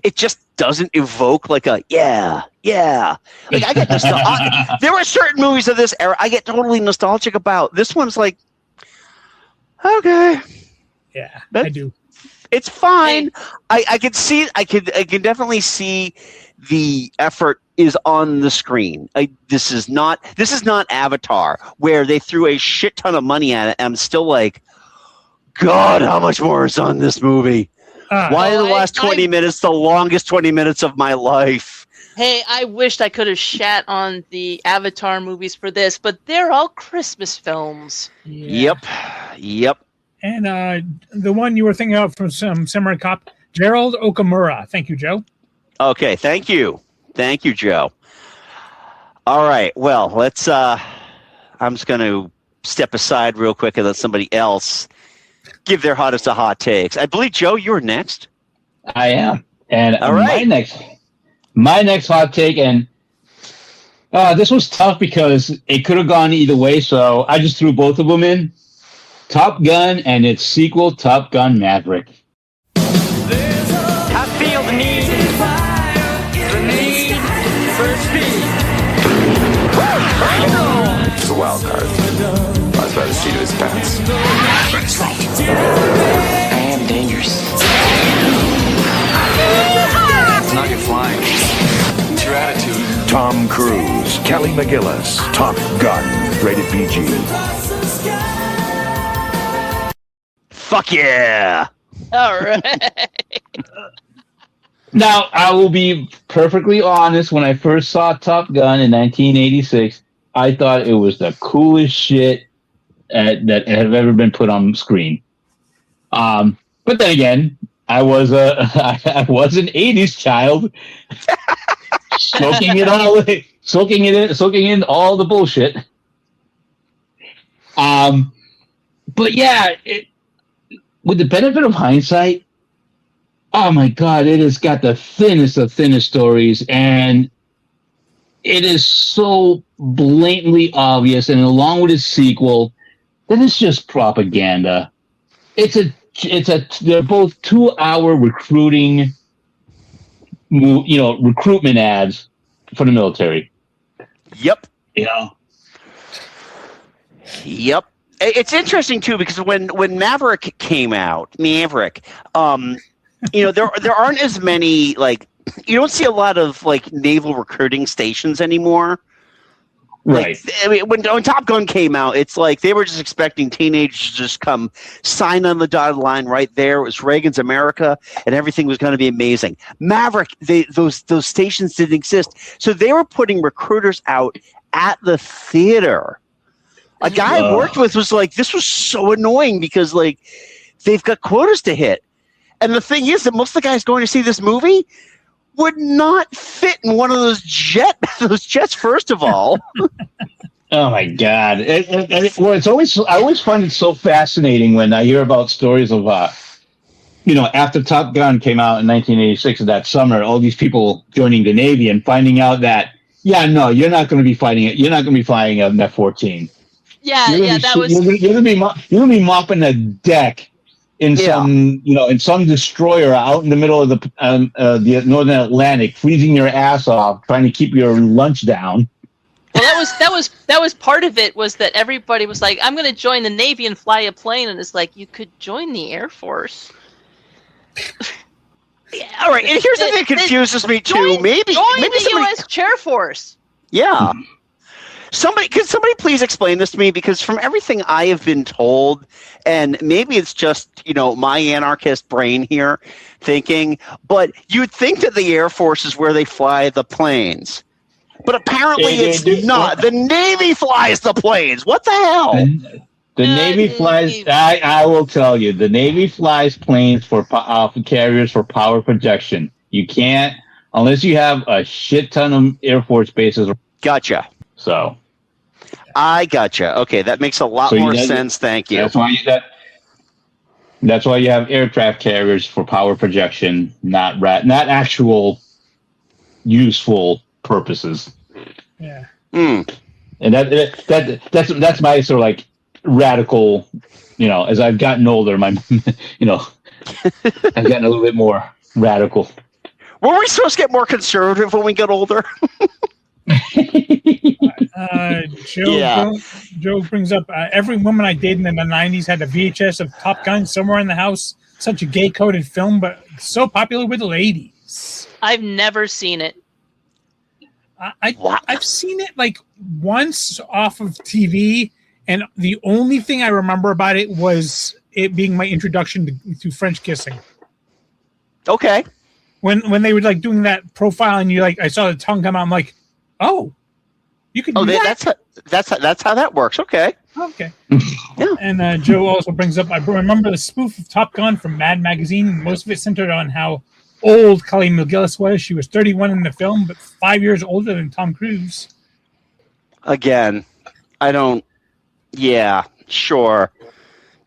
it just doesn't evoke like a yeah. Like I get nostalgic. There were certain movies of this era I get totally nostalgic about. This one's like, okay, yeah, I do. It's fine. I can see. I can definitely see the effort is on the screen. This is not Avatar where they threw a shit ton of money at it. And I'm still like, God, how much more is on this movie? Why are the last 20 minutes the longest 20 minutes of my life? Hey, I wished I could have shat on the Avatar movies for this, but they're all Christmas films. Yeah. Yep. And the one you were thinking of from some Samurai Cop, Gerald Okamura. Thank you, Joe. Okay, thank you, Joe. All right, well, let's. I'm just going to step aside real quick and let somebody else give their hottest of hot takes. I believe, Joe, you're next. I am, and all right. my next hot take, and this was tough because it could have gone either way, so I just threw both of them in. Top Gun and its sequel, Top Gun Maverick. I feel the need for speed. It's a wild card. Lies by the seat of his pants. That's right. I am dangerous. It's not your flying. It's your attitude. Tom Cruise, Kelly McGillis, Top Gun, rated PG. Fuck yeah! All right. Now, I will be perfectly honest. When I first saw Top Gun in 1986, I thought it was the coolest shit that have ever been put on screen. But then again, I was an 80s child, soaking in all the bullshit. But yeah, with the benefit of hindsight, oh my God, it has got the thinnest of thinnest stories, and it is so blatantly obvious, and along with its sequel, that it's just propaganda. They're both 2-hour recruitment ads for the military. Yep. Yep. It's interesting too because when Maverick came out, there aren't as many, like, you don't see a lot of like naval recruiting stations anymore. Right. Like, I mean, when Top Gun came out, it's like they were just expecting teenagers to just come sign on the dotted line right there. It was Reagan's America, and everything was going to be amazing. Maverick, those stations didn't exist, so they were putting recruiters out at the theater. A guy I worked with was like, this was so annoying because like they've got quotas to hit. And the thing is that most of the guys going to see this movie would not fit in one of those jets, first of all. Oh my God. I always find it so fascinating when I hear about stories of, after Top Gun came out in 1986 of that summer, all these people joining the Navy and finding out that, you're not going to be fighting it. You're not going to be flying an F-14. Yeah, you're gonna be mopping the deck in some destroyer out in the middle of the Northern Atlantic, freezing your ass off, trying to keep your lunch down. Well, that was part of it, was that everybody was like, I'm going to join the Navy and fly a plane, and it's like, you could join the Air Force. Yeah, all right, and here's the thing that confuses me too. Maybe the U.S. Chair Force. Yeah. Can somebody please explain this to me? Because from everything I have been told, and maybe it's just, my anarchist brain here thinking, but you'd think that the Air Force is where they fly the planes. But apparently it's not. The Navy flies the planes. What the hell? The Navy flies, I will tell you, the Navy flies planes for carriers for power projection. You can't, unless you have a shit ton of Air Force bases. Gotcha. So I gotcha. Okay, that makes a lot more sense. Thank you. That's why you have aircraft carriers for power projection, not actual useful purposes. Yeah. And that's my sort of like radical, as I've gotten older, I've gotten a little bit more radical. Were we supposed to get more conservative when we get older? Joe brings up every woman I dated in the 90s had a VHS of Top Gun somewhere in the house. Such a gay-coded film, but so popular with the ladies. I've never seen it. I've seen it like once off of TV, and the only thing I remember about it was it being my introduction to French kissing. Okay. When they were like doing that profile, and I saw the tongue come out, I'm like, oh, you could do that. That's how that works. Okay. Okay. Yeah. And Joe also brings up, I remember the spoof of Top Gun from Mad Magazine. Most of it centered on how old Kelly McGillis was. She was 31 in the film, but 5 years older than Tom Cruise. Again, I don't. Yeah, sure.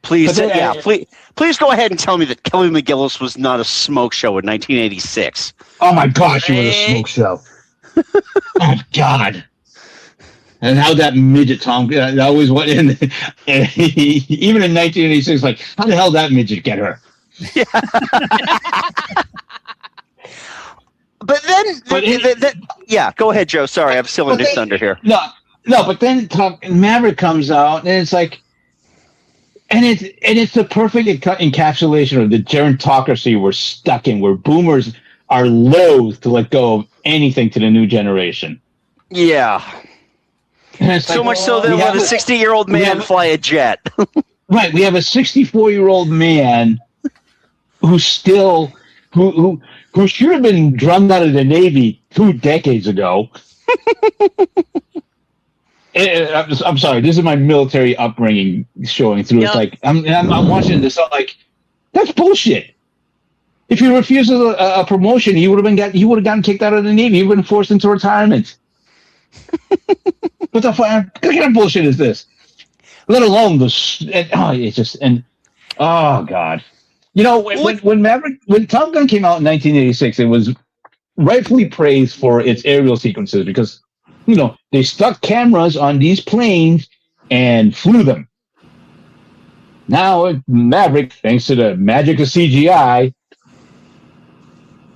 Please, please go ahead and tell me that Kelly McGillis was not a smoke show in 1986. Oh my gosh, it was a smoke show. Oh God. And how that midget Tom, that always went in, even in 1986, like, how the hell did that midget get her? Yeah. Yeah, go ahead, Joe. Sorry, I'm stealing Nick Thunder here. No, but then Maverick comes out, and it's like, and it's the perfect encapsulation of the gerontocracy we're stuck in, where boomers are loath to let go of anything to the new generation. Yeah. So much so that let a 60-year-old man fly a jet. Right, we have a 64-year-old man who still who should have been drummed out of the Navy 2 decades ago. I'm sorry, this is my military upbringing showing through. Yep. It's like I'm watching this. I'm like, that's bullshit. If he refuses a promotion, he would have gotten kicked out of the Navy. He would have been forced into retirement. What the fuck? What kind of bullshit is this? Let alone oh God. When Top Gun came out in 1986, it was rightfully praised for its aerial sequences because, they stuck cameras on these planes and flew them. Now, Maverick, thanks to the magic of CGI,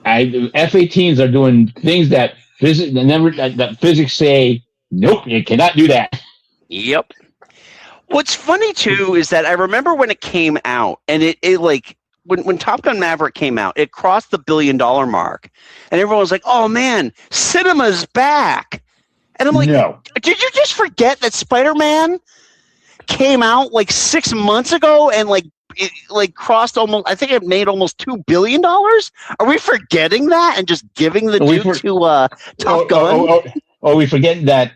F-18s are doing things that physics say, nope, you cannot do that. Yep. What's funny too is that I remember when it came out, and it when Top Gun Maverick came out, it crossed the $1 billion mark, and everyone was like, "Oh man, cinema's back!" And I'm like, no. Did you just forget that Spider-Man came out like 6 months ago and it crossed almost? I think it made almost $2 billion. Are we forgetting that and just giving the Duke to Top Gun? Are we forgetting that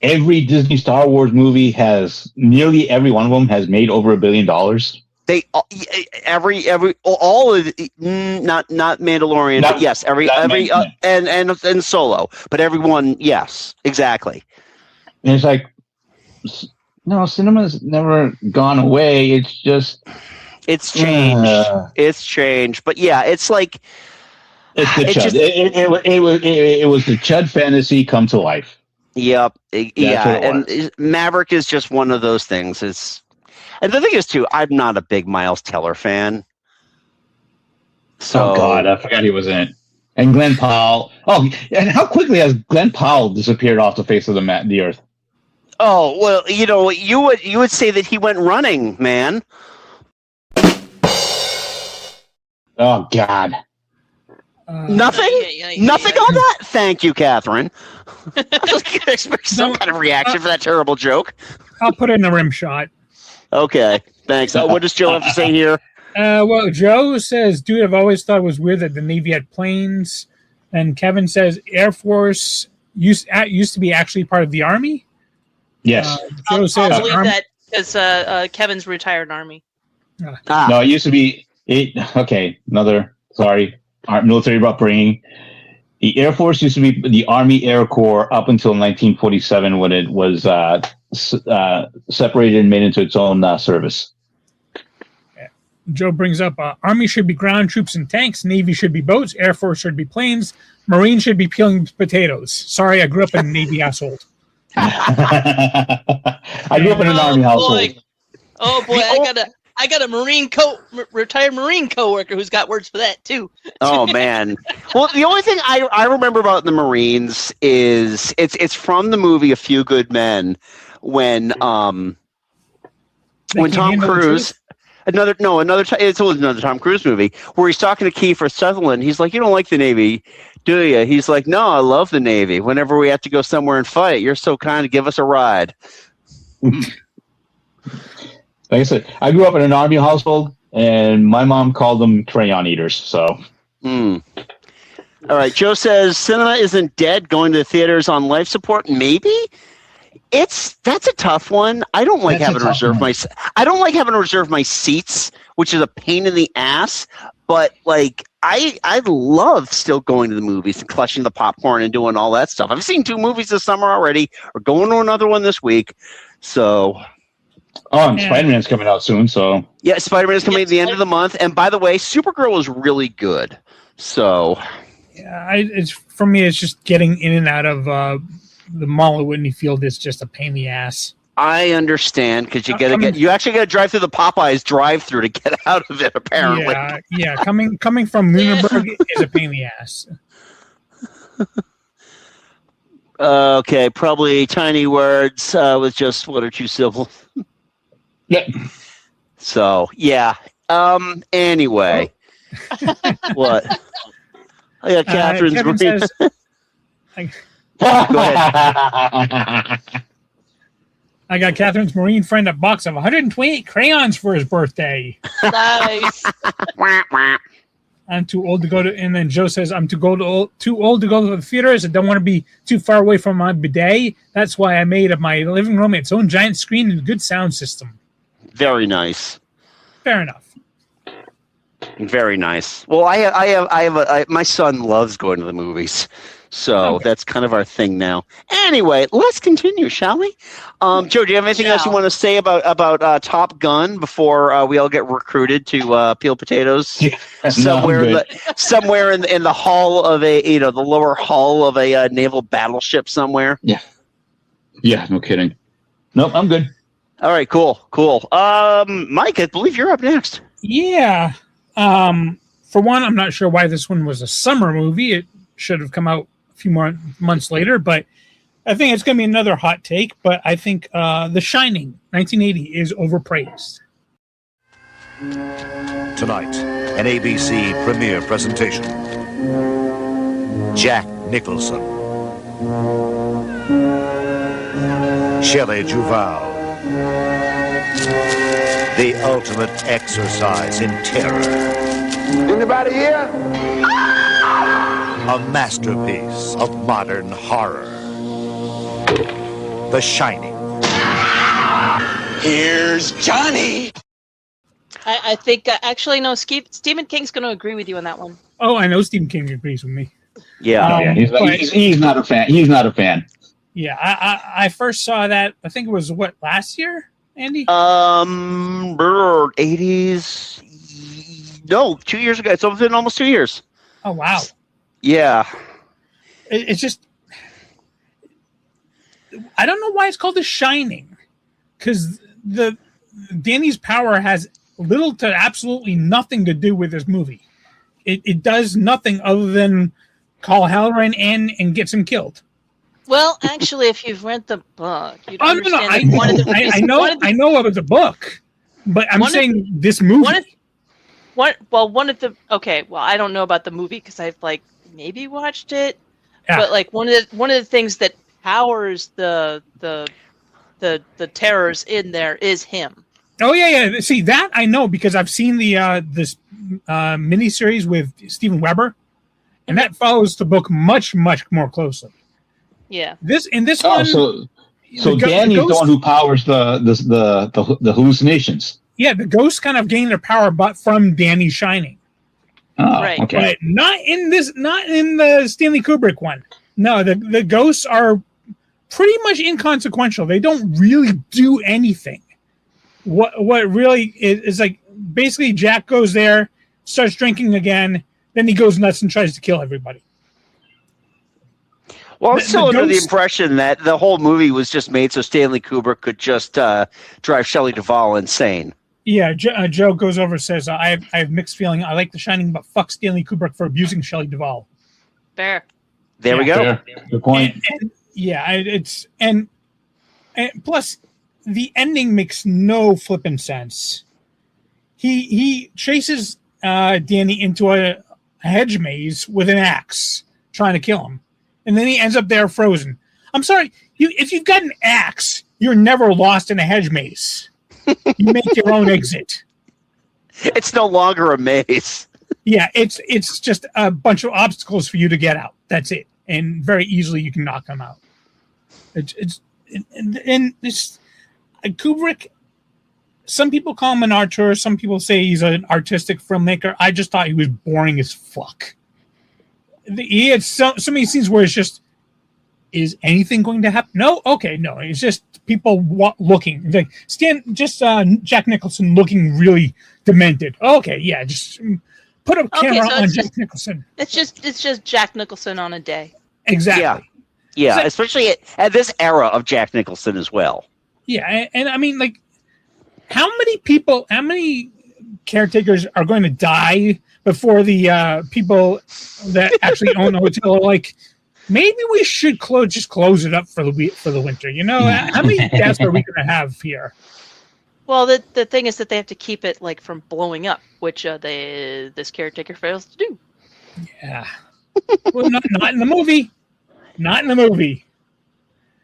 every Disney Star Wars movie nearly every one of them has made over $1 billion? They all of not Mandalorian, but yes, every and Solo, but everyone, yes, exactly. And it's like, no, cinema's never gone away. It's just it's changed. It's changed, but yeah, it's like it's the Chud. It was the Chud fantasy come to life. Yep. And Maverick is just one of those things. And the thing is, too, I'm not a big Miles Teller fan. So, oh, God, I forgot he was in it. And Glenn Powell. Oh, and how quickly has Glenn Powell disappeared off the face of the earth? Oh, well, you would say that he went running, man. Oh, God. Nothing? Nothing on that? Thank you, Catherine. I was going to expect some kind of reaction for that terrible joke. I'll put it in the rim shot. Okay, thanks. What does Joe have to say here? Well, Joe says, dude, I've always thought it was weird that the Navy had planes. And Kevin says Air Force used to be actually part of the Army. Yes. Joe says, I'll believe that because Kevin's retired Army. No, it used to be. Military upbringing. The Air Force used to be the Army Air Corps up until 1947 when it was separated and made into its own service. Joe brings up Army should be ground troops and tanks, Navy should be boats, Air Force should be planes, Marine should be peeling potatoes. Sorry, I grew up in a Navy household. I grew up in an Army household. Oh boy, I got a retired Marine coworker who's got words for that too. Oh man. Well, the only thing I remember about the Marines is it's from the movie A Few Good Men when Tom Cruise it's another Tom Cruise movie where he's talking to Kiefer Sutherland. He's like, "You don't like the Navy, do you?" He's like, "No, I love the Navy. Whenever we have to go somewhere and fight, you're so kind to give us a ride." Like I said, I grew up in an Army household, and my mom called them crayon eaters. So, All right. Joe says cinema isn't dead. Going to the theaters on life support, maybe. That's a tough one. I don't like having to reserve my seats, which is a pain in the ass. But like, I love still going to the movies and clutching the popcorn and doing all that stuff. I've seen 2 movies this summer already. We're going to another one this week. So. Oh, and Spider-Man's coming out soon, so... Yeah, Spider-Man is coming at the end of the month. And by the way, Supergirl is really good. So... Yeah, for me, it's just getting in and out of the Mall at Whitney Field is just a pain in the ass. I understand, because you actually got to drive through the Popeyes drive-through to get out of it, apparently. Yeah, coming from Lunenburg is a pain in the ass. Okay, probably tiny words with just 1 or 2 syllables. Yeah. So, yeah. Anyway. What? I got Catherine's Kevin says, Go ahead. I got Catherine's Marine friend a box of 128 crayons for his birthday. Nice. I'm too old to go to, and then Joe says, I'm too old to go to the theaters. I don't want to be too far away from my bidet. That's why I made of my living room its own giant screen and good sound system. Very nice. Fair enough. Very nice. Well, my son loves going to the movies, so that's kind of our thing now. Anyway, let's continue, shall we? Joe, do you have anything else you want to say about Top Gun before we all get recruited to peel potatoes somewhere in the hull of the lower hull of a naval battleship somewhere? Yeah, no kidding. Nope, I'm good. All right, cool. Mike, I believe you're up next. Yeah. For one, I'm not sure why this one was a summer movie. It should have come out a few more months later, but I think it's going to be another hot take. But I think The Shining, 1980, is overpraised. Tonight, an ABC premiere presentation. Jack Nicholson, Shelley Duvall. The ultimate exercise in terror. Anybody here? A masterpiece of modern horror. The Shining. Here's Johnny. I think, actually, no, Stephen King's going to agree with you on that one. Oh, I know Stephen King agrees with me. Yeah. He's not a fan. He's not a fan. Yeah, I first saw that, I think it was, last year, Andy? 80s. No, 2 years ago. It's been almost 2 years. Oh, wow. Yeah. It's just, I don't know why it's called The Shining, because Danny's power has little to absolutely nothing to do with this movie. It does nothing other than call Halloran in and gets him killed. Well, actually, if you've read the book, you'd I know about the book, but I'm saying this movie. I don't know about the movie because I've maybe watched it, but one of the things that powers the terrors in there is him. Oh yeah. See that I know because I've seen the this miniseries with Steven Weber, and that follows the book much more closely. Yeah. So Danny's the one who powers the hallucinations. Yeah, the ghosts kind of gain their power, but from Danny Shining. Oh, right. Okay. But not in the Stanley Kubrick one. No, the ghosts are pretty much inconsequential. They don't really do anything. What really is basically Jack goes there, starts drinking again, then he goes nuts and tries to kill everybody. Well, I'm still under the ghost- impression that the whole movie was just made so Stanley Kubrick could just drive Shelley Duvall insane. Yeah, Joe goes over and says, I have mixed feeling. I like The Shining, but fuck Stanley Kubrick for abusing Shelley Duvall. Fair. There we go. Fair. Good point. And plus, the ending makes no flipping sense. He chases Danny into a hedge maze with an axe, trying to kill him, and then he ends up there frozen. I'm sorry, if you've got an axe, you're never lost in a hedge maze. You make your own exit. It's no longer a maze. Yeah, it's just a bunch of obstacles for you to get out. That's it, and very easily you can knock them out. And this Kubrick. Some people call him an auteur. Some people say he's an artistic filmmaker. I just thought he was boring as fuck. He had so many scenes where it's just, is anything going to happen? No, okay, no. It's just people looking. Like Jack Nicholson looking really demented. Okay, yeah, just put a camera on Jack Nicholson. It's just Jack Nicholson on a day. Exactly. Yeah, especially at this era of Jack Nicholson as well. Yeah, and I mean, like, how many caretakers are going to die before the people that actually own the hotel are like, maybe we should just close it up for the winter? You know, how many deaths are we going to have here? Well, the thing is that they have to keep it like from blowing up, which this caretaker fails to do. Yeah, well, not in the movie. Not in the movie.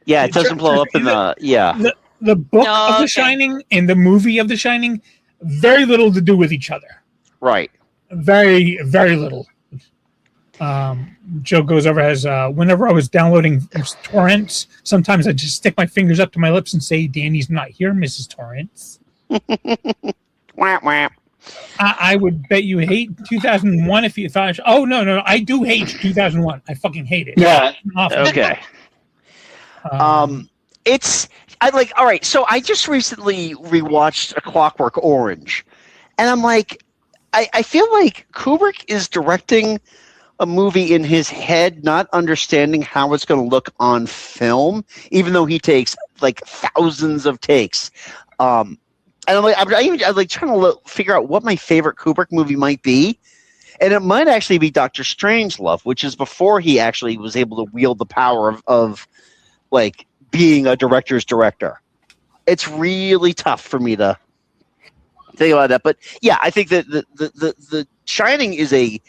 Yeah, it doesn't blow up in the The book of The Shining and the movie of The Shining, very little to do with each other. Right. Very, very little. Joe goes over as whenever I was downloading torrents, sometimes I just stick my fingers up to my lips and say, "Danny's not here, Mrs. Torrance." Wah, wah. I would bet you hate 2001 if you thought. Oh no, I do hate 2001. I fucking hate it. Yeah. Okay. All right, so I just recently rewatched A Clockwork Orange, and I'm like, I feel like Kubrick is directing a movie in his head, not understanding how it's going to look on film, even though he takes like thousands of takes. And I'm like trying to figure out what my favorite Kubrick movie might be, and it might actually be Dr. Strangelove, which is before he actually was able to wield the power of like being a director's director. It's really tough for me to think about that, but yeah, I think that the Shining is a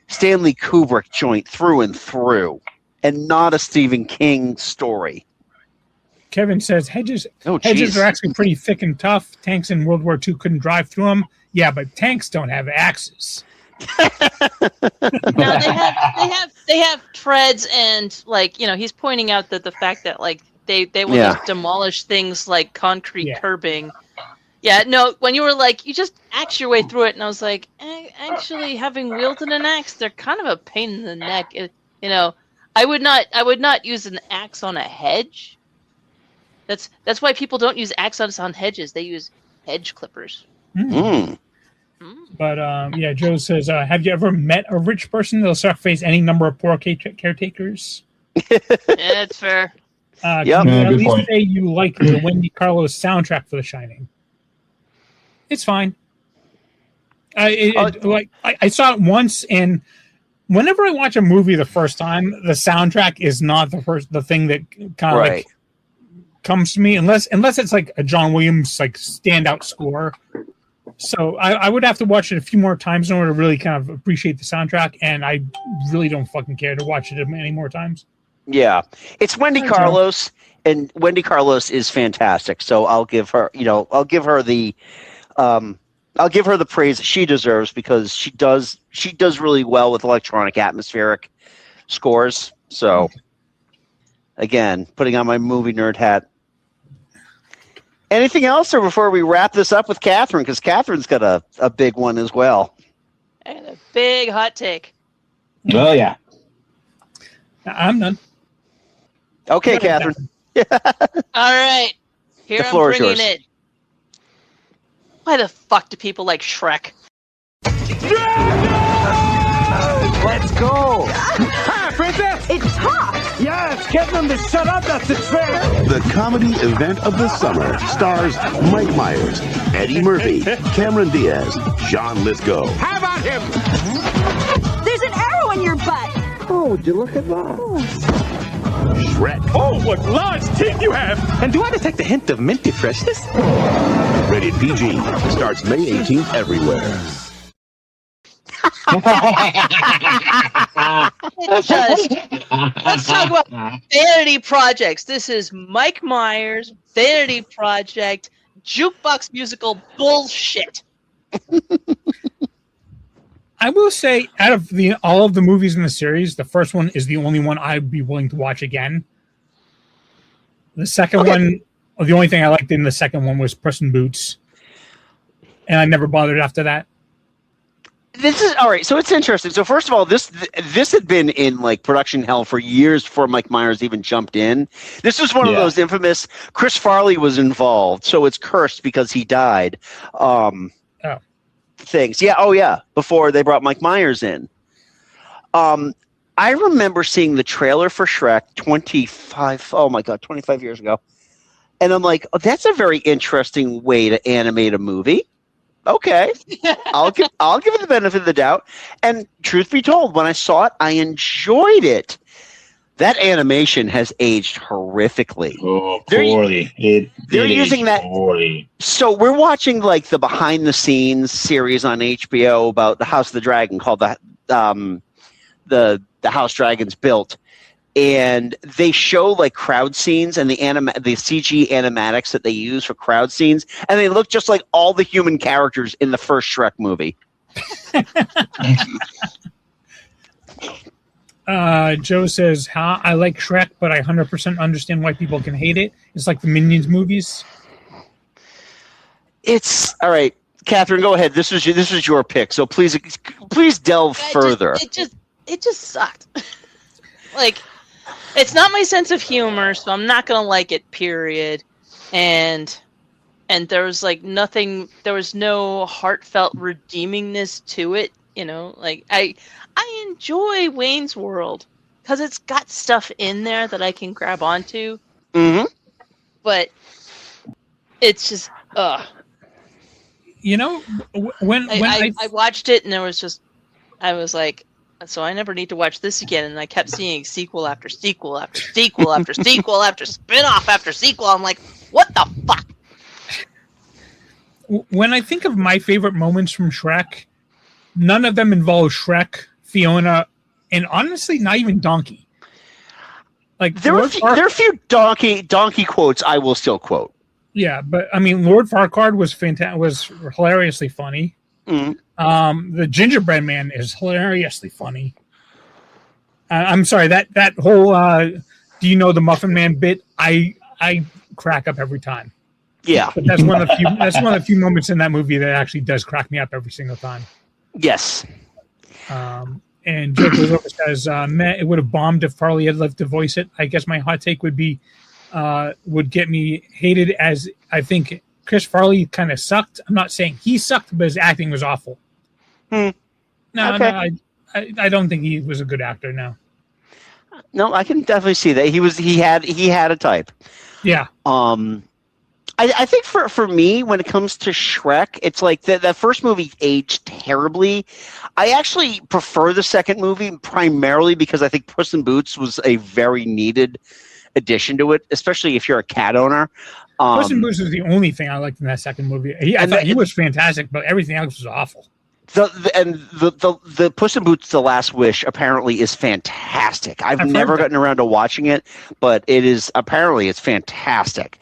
Stanley Kubrick joint through and through, and not a Stephen King story. Kevin says hedges are actually pretty thick and tough. Tanks in World War II couldn't drive through them. Yeah, but tanks don't have axes. No, they have treads, and like, you know, he's pointing out that the fact that like they will just demolish things like concrete curbing. Yeah, no, when you were like, you just axe your way through it, and I was like, actually, having wielded an axe, they're kind of a pain in the neck. You know, I would not use an axe on a hedge. That's why people don't use axes on hedges. They use hedge clippers. Mm. But yeah, Joe says, have you ever met a rich person that'll sacrifice any number of poor caretakers? Yeah, that's fair. Can you at least say you like the Wendy Carlos soundtrack for The Shining? It's fine. I saw it once, and whenever I watch a movie the first time, the soundtrack is not the thing that kind of like comes to me, unless it's like a John Williams like standout score. So I would have to watch it a few more times in order to really kind of appreciate the soundtrack, and I really don't fucking care to watch it many more times. Yeah, it's Wendy Carlos, and Wendy Carlos is fantastic. So I'll give her the praise that she deserves, because she does really well with electronic atmospheric scores. So again, putting on my movie nerd hat. Anything else, or before we wrap this up with Catherine, because Catherine's got a big one as well. And a big hot take. Oh yeah. I'm done. Okay, Catherine. All right. Here The floor I'm is bringing yours. it. Why the fuck do people like Shrek? Let's go! Hi, princess! It's hot. Yeah! Yes, getting them to shut up, that's the trick. The comedy event of the summer stars Mike Myers, Eddie Murphy, Cameron Diaz, John Lithgow. How about him? There's an arrow in your butt. Oh, would you look at that? Shrek. Oh, what large teeth you have! And do I detect a hint of minty freshness? Rated PG. Starts May 18th everywhere. Let's talk about vanity projects. This is Mike Myers, vanity project, jukebox musical bullshit. I will say, out of all of the movies in the series, the first one is the only one I'd be willing to watch again. The second one, the only thing I liked in the second one was Puss in Boots, and I never bothered after that. This is all right. So it's interesting. So first of all, this had been in like production hell for years before Mike Myers even jumped in. This was one of those infamous. Chris Farley was involved, so it's cursed because he died. Things. Yeah. Oh, yeah. Before they brought Mike Myers in. I remember seeing the trailer for Shrek 25 years ago. And I'm like, oh, that's a very interesting way to animate a movie. Okay. I'll give it the benefit of the doubt. And truth be told, when I saw it, I enjoyed it. That animation has aged horrifically. Oh, poorly. They're using that. Poorly. So we're watching like the behind the scenes series on HBO about the House of the Dragon called the House Dragons Built, and they show like crowd scenes and the CG animatics that they use for crowd scenes, and they look just like all the human characters in the first Shrek movie. Joe says, I like Shrek, but I 100% understand why people can hate it. It's like the Minions movies. It's all right, Catherine. Go ahead. This is your pick. So please delve further. It just sucked. Like, it's not my sense of humor, so I'm not gonna like it. Period. And there was like nothing. There was no heartfelt redeemingness to it. You know, like I enjoy Wayne's World because it's got stuff in there that I can grab onto. Mm-hmm. But it's just, You know, when I watched it and I was like, so I never need to watch this again. And I kept seeing sequel after sequel after sequel after sequel after spin-off after sequel. I'm like, what the fuck? When I think of my favorite moments from Shrek, none of them involve Shrek, Fiona, and honestly, not even Donkey. Like there are a few donkey quotes I will still quote. Yeah, but I mean, Lord Farquaad was hilariously funny. Mm-hmm. The Gingerbread Man is hilariously funny. I'm sorry, that whole "Do you know the Muffin Man" bit? I crack up every time. Yeah, but that's one of the few moments in that movie that actually does crack me up every single time. Yes. And Joe goes over says, it would have bombed if Farley had lived to voice it. I guess my hot take would be, would get me hated, as I think Chris Farley kind of sucked. I'm not saying he sucked, but his acting was awful. No, I don't think he was a good actor. No, I can definitely see that he had a type. Yeah. I think for me, when it comes to Shrek, it's like that first movie aged terribly. I actually prefer the second movie primarily because I think Puss in Boots was a very needed addition to it, especially if you're a cat owner. Puss in Boots was the only thing I liked in that second movie. I thought he was fantastic, but everything else was awful. The Puss in Boots: The Last Wish apparently is fantastic. I've never gotten around to watching it, but it's fantastic.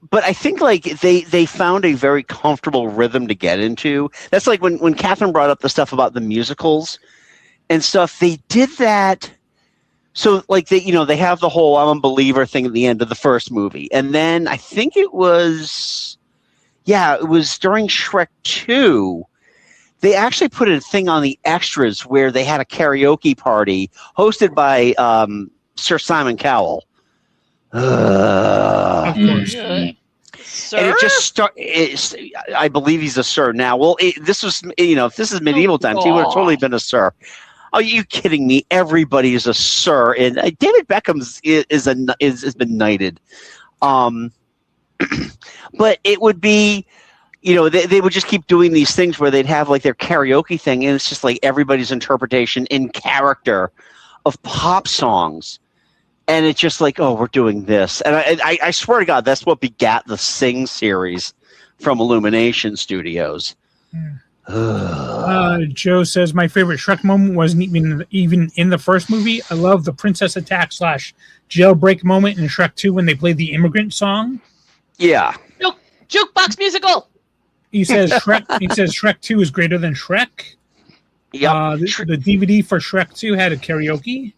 But I think like they found a very comfortable rhythm to get into. That's like when Katherine brought up the stuff about the musicals and stuff. They did that. So like they have the whole "I'm a believer" thing at the end of the first movie, and then I think it was during Shrek 2. They actually put a thing on the extras where they had a karaoke party hosted by Sir Simon Cowell. Of course. Sir? And it just I believe he's a sir now. Well, this was if this is medieval times, he would have totally been a sir. Are you kidding me? Everybody is a sir, and David Beckham's has been knighted. But it would be, they would just keep doing these things where they'd have like their karaoke thing, and it's just like everybody's interpretation in character of pop songs, and it's just like, oh, we're doing this, and I swear to God, that's what begat the Sing series from Illumination Studios. Joe says my favorite Shrek moment wasn't even in the first movie. I love the princess attack / jailbreak moment in Shrek 2 when they played the immigrant song. Yeah. Jukebox musical. He says Shrek 2 is greater than Shrek. Yeah. The DVD for Shrek 2 had a karaoke.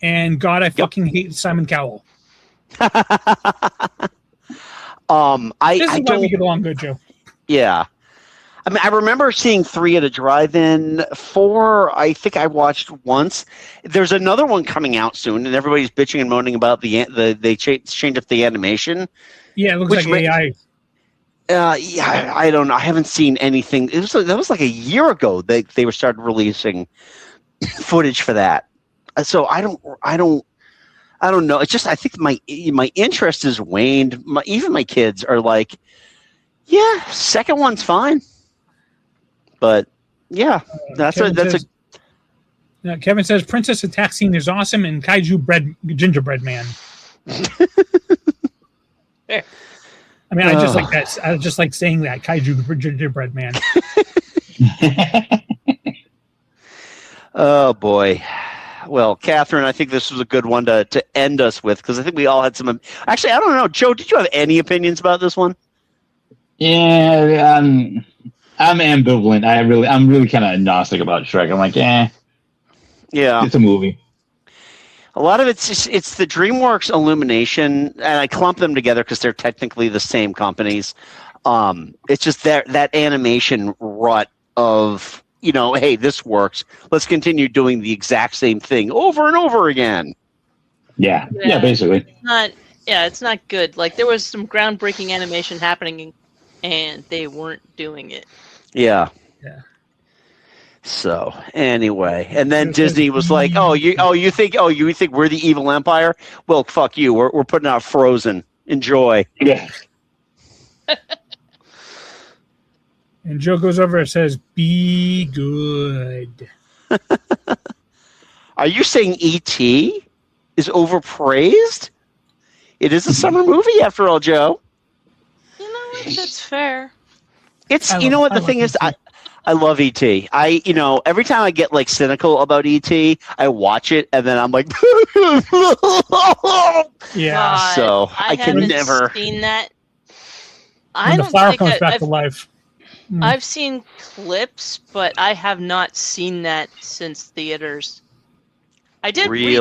And God, I fucking hate Simon Cowell. This is why we get along good, Joe. Yeah. I mean, I remember seeing 3 at a drive-in. 4, I think I watched once. There's another one coming out soon, and everybody's bitching and moaning about they changed up the animation. Yeah, it looks like AI. Yeah, I don't know. I haven't seen anything. That was like a year ago that they were started releasing footage for that. So I don't know. It's just I think my interest has waned. Even my kids are like, yeah, second one's fine. But yeah, Kevin says Princess Attack scene is awesome and Kaiju gingerbread man. Fair. I mean, I just like that. I just like saying that Kaiju gingerbread man. Oh boy. Well, Catherine, I think this was a good one to end us with because I think we all had some. Actually, I don't know, Joe. Did you have any opinions about this one? Yeah, I'm ambivalent. I'm really kind of agnostic about Shrek. I'm like, yeah, it's a movie. A lot of it's the DreamWorks Illumination, and I clump them together because they're technically the same companies. It's just that animation rut of hey, this works. Let's continue doing the exact same thing over and over again. Yeah, basically. It's not good. Like there was some groundbreaking animation happening, and they weren't doing it. Yeah. So anyway, and then Disney was like, you think we're the evil empire? Well, fuck you. We're putting out Frozen. Enjoy. Yeah. And Joe goes over and says, "Be good." Are you saying E.T. is overpraised? It is a summer movie, after all, Joe. That's fair. It's the thing is, I love E.T. Every time I get like cynical about E.T., I watch it and then I'm like, yeah. So I can never seen that. When the flower comes back to life. I've seen clips, but I have not seen that since theaters. I did read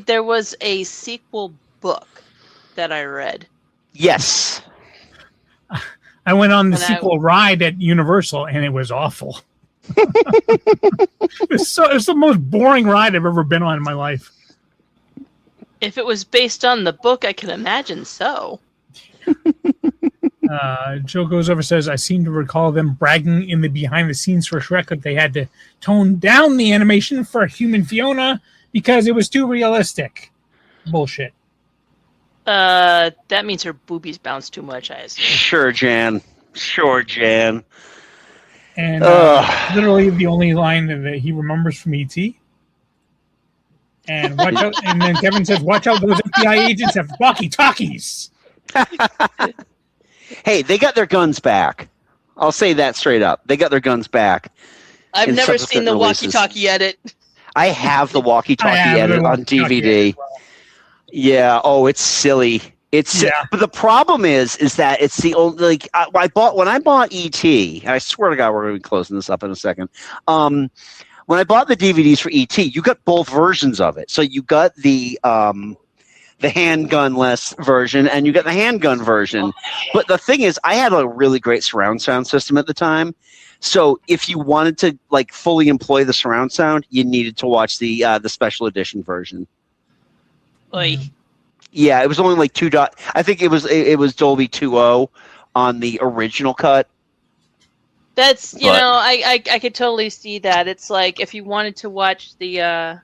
there was a sequel book that I read. Yes. I went on the sequel ride at Universal, and it was awful. It's the most boring ride I've ever been on in my life. If it was based on the book, I can imagine so. Joe goes over and says, I seem to recall them bragging in the behind the scenes for Shrek that they had to tone down the animation for Human Fiona because it was too realistic. Bullshit. That means her boobies bounce too much, I assume. Sure, Jan. And literally the only line that he remembers from E.T. And watch out. And then Kevin says, watch out, those FBI agents have walkie-talkies. Hey, they got their guns back. I'll say that straight up. They got their guns back. I've never seen the walkie-talkie edit. I have the walkie-talkie edit on DVD. Yeah. Oh, it's silly. But the problem is that it's the only when I bought E.T. And I swear to God, we're going to be closing this up in a second. When I bought the DVDs for E.T., you got both versions of it. So you got the handgun-less version, and you got the handgun version. But the thing is, I had a really great surround sound system at the time. So if you wanted to fully employ the surround sound, you needed to watch the special edition version. Oy. Yeah, it was only like I think it was Dolby 2.0 on the original cut. That's But- I could totally see that. It's like if you wanted to watch the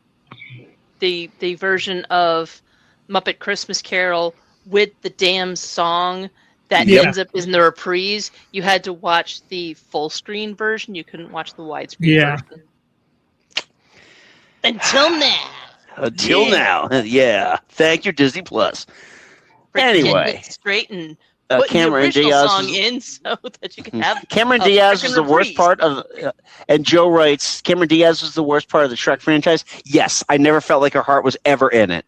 version of Muppet Christmas Carol with the damn song that Yep. ends up in the reprise, you had to watch the full screen version. You couldn't watch the widescreen Yeah. version. Until now. Until now, yeah. Thank you, Disney Plus. For getting Anyway, it straight and putting Cameron the original Diaz song is- in so that you can have Cameron a Diaz frickin' was the worst reprise. part of, and Joe writes, Cameron Diaz was the worst part of the Shrek franchise. Yes, I never felt like her heart was ever in it.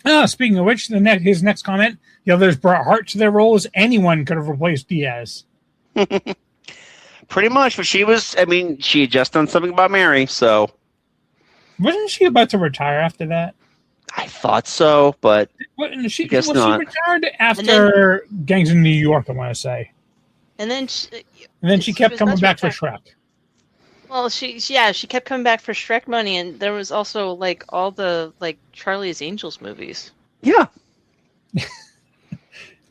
Oh, speaking of which, his next comment: the others brought heart to their roles. Anyone could have replaced Diaz. Pretty much, but she had just done something about Mary, so Wasn't she about to retire after that? I thought so, but Wasn't she, guess was not. she retired after Gangs in New York? I want to say. And then She kept was coming about to back for retire. Shrek. Well, she kept coming back for Shrek money, and there was also like all the like Charlie's Angels movies. Yeah.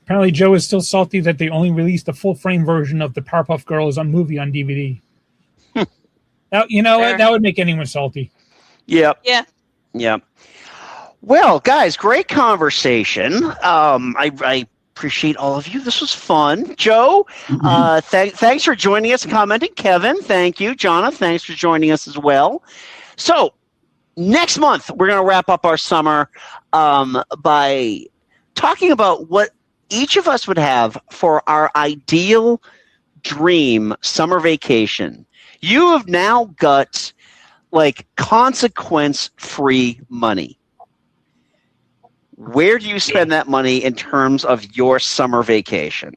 Apparently, Joe is still salty that they only released the full frame version of the Powerpuff Girls on DVD. That, Fair. that would make anyone salty. Yep. Yeah. Yep. Well, guys, great conversation. I appreciate all of you. This was fun. Joe, thanks for joining us and commenting. Kevin, thank you. Jonna, thanks for joining us as well. So next month, we're going to wrap up our summer by talking about what each of us would have for our ideal dream summer vacation. You have now got like consequence-free money. Where do you spend that money in terms of your summer vacation?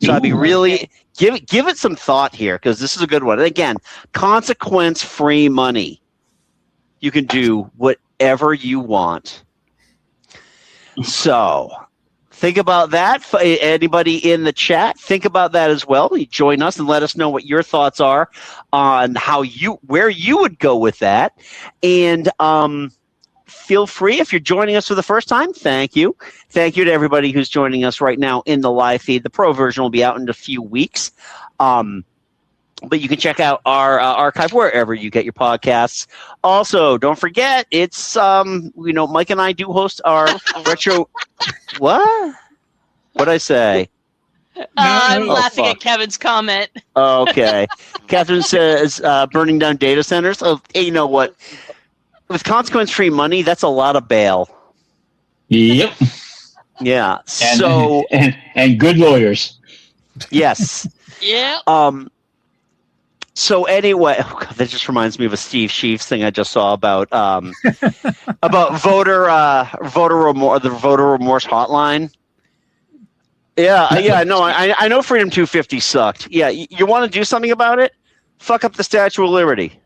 So I'd be really give it some thought here, because this is a good one. And again, consequence-free money. You can do whatever you want. So think about that. Anybody in the chat, think about that as well. You join us and let us know what your thoughts are on where you would go with that. And feel free, if you're joining us for the first time, thank you. Thank you to everybody who's joining us right now in the live feed. The pro version will be out in a few weeks. But you can check out our archive wherever you get your podcasts. Also, don't forget, it's Mike and I do host our retro. What? What'd I say? I'm Oh, laughing fuck. at Kevin's comment. Okay. Catherine says burning down data centers. Oh, hey, you know what? With consequence-free money, that's a lot of bail. Yep. Yeah. And, So and good lawyers. yes. Yeah. So anyway, that just reminds me of a Steve Sheaves thing I just saw about voter remorse, the voter remorse hotline. Yeah, I know. I know Freedom 250 sucked. Yeah, you want to do something about it? Fuck up the Statue of Liberty.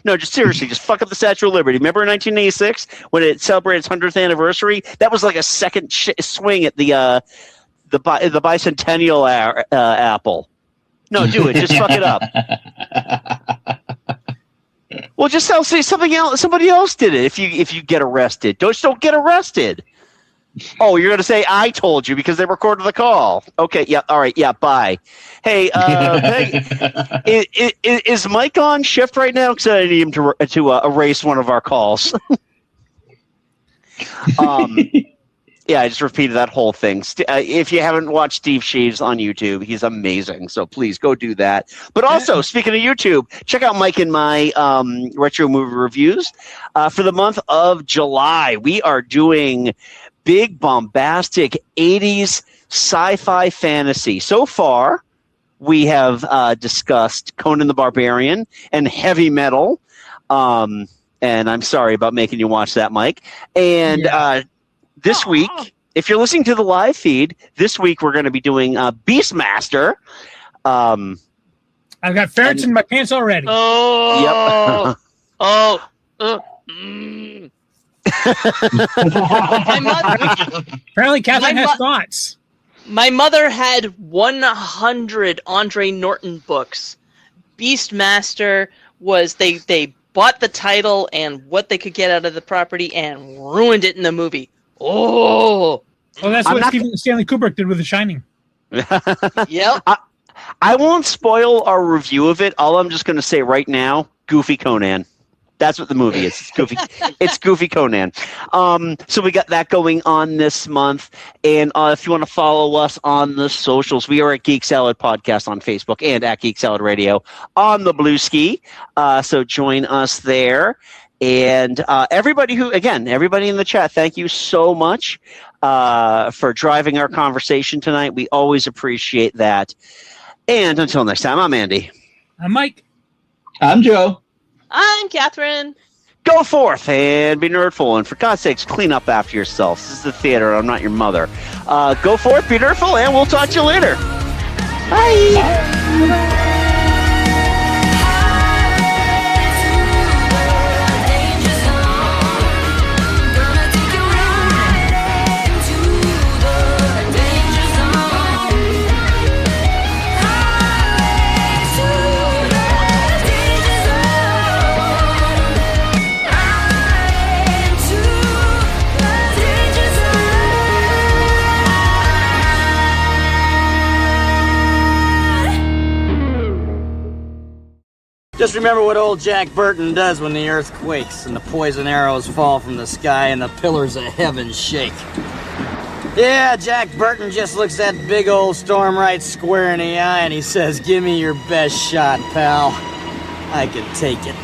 No, just seriously, just fuck up the Statue of Liberty. Remember in 1986 when it celebrated its 100th anniversary? That was like a second swing at the bicentennial apple. No, do it. Just fuck it up. Well, just say something else. Somebody else did it. If you get arrested, don't get arrested. Oh, you're gonna say I told you because they recorded the call. Okay, yeah, all right, yeah, bye. Hey, is Mike on shift right now? Because I need him to erase one of our calls. Yeah, I just repeated that whole thing. If you haven't watched Steve Sheaves on YouTube, he's amazing. So please go do that. But also, speaking of YouTube, check out Mike and my retro movie reviews. For the month of July, we are doing big, bombastic 80s sci-fi fantasy. So far, we have discussed Conan the Barbarian and heavy metal. And I'm sorry about making you watch that, Mike. And this week, if you're listening to the live feed, this week we're going to be doing Beastmaster. I've got ferrets in my pants already. Oh. Yep. Apparently, Catherine has thoughts. My mother had 100 Andre Norton books. Beastmaster was they bought the title and what they could get out of the property and ruined it in the movie. Oh, that's what Stanley Kubrick did with The Shining. Yep. I won't spoil our review of it. All I'm just going to say right now, Goofy Conan. That's what the movie is. It's Goofy. It's Goofy Conan. So we got that going on this month. And if you want to follow us on the socials, we are at Geek Salad Podcast on Facebook and at Geek Salad Radio on the Blue Ski. So join us there. And everybody in the chat, thank you so much for driving our conversation tonight. We always appreciate that. And until next time, I'm Andy. I'm Mike. I'm Joe. I'm Katherine. Go forth and be nerdful, and for God's sakes, clean up after yourself. This is the theater. I'm not your mother. Go forth, be nerdful, and we'll talk to you later. Bye. Just remember what old Jack Burton does when the earth quakes and the poison arrows fall from the sky and the pillars of heaven shake. Yeah, Jack Burton just looks that big old storm right square in the eye and he says, "Give me your best shot, pal. I can take it."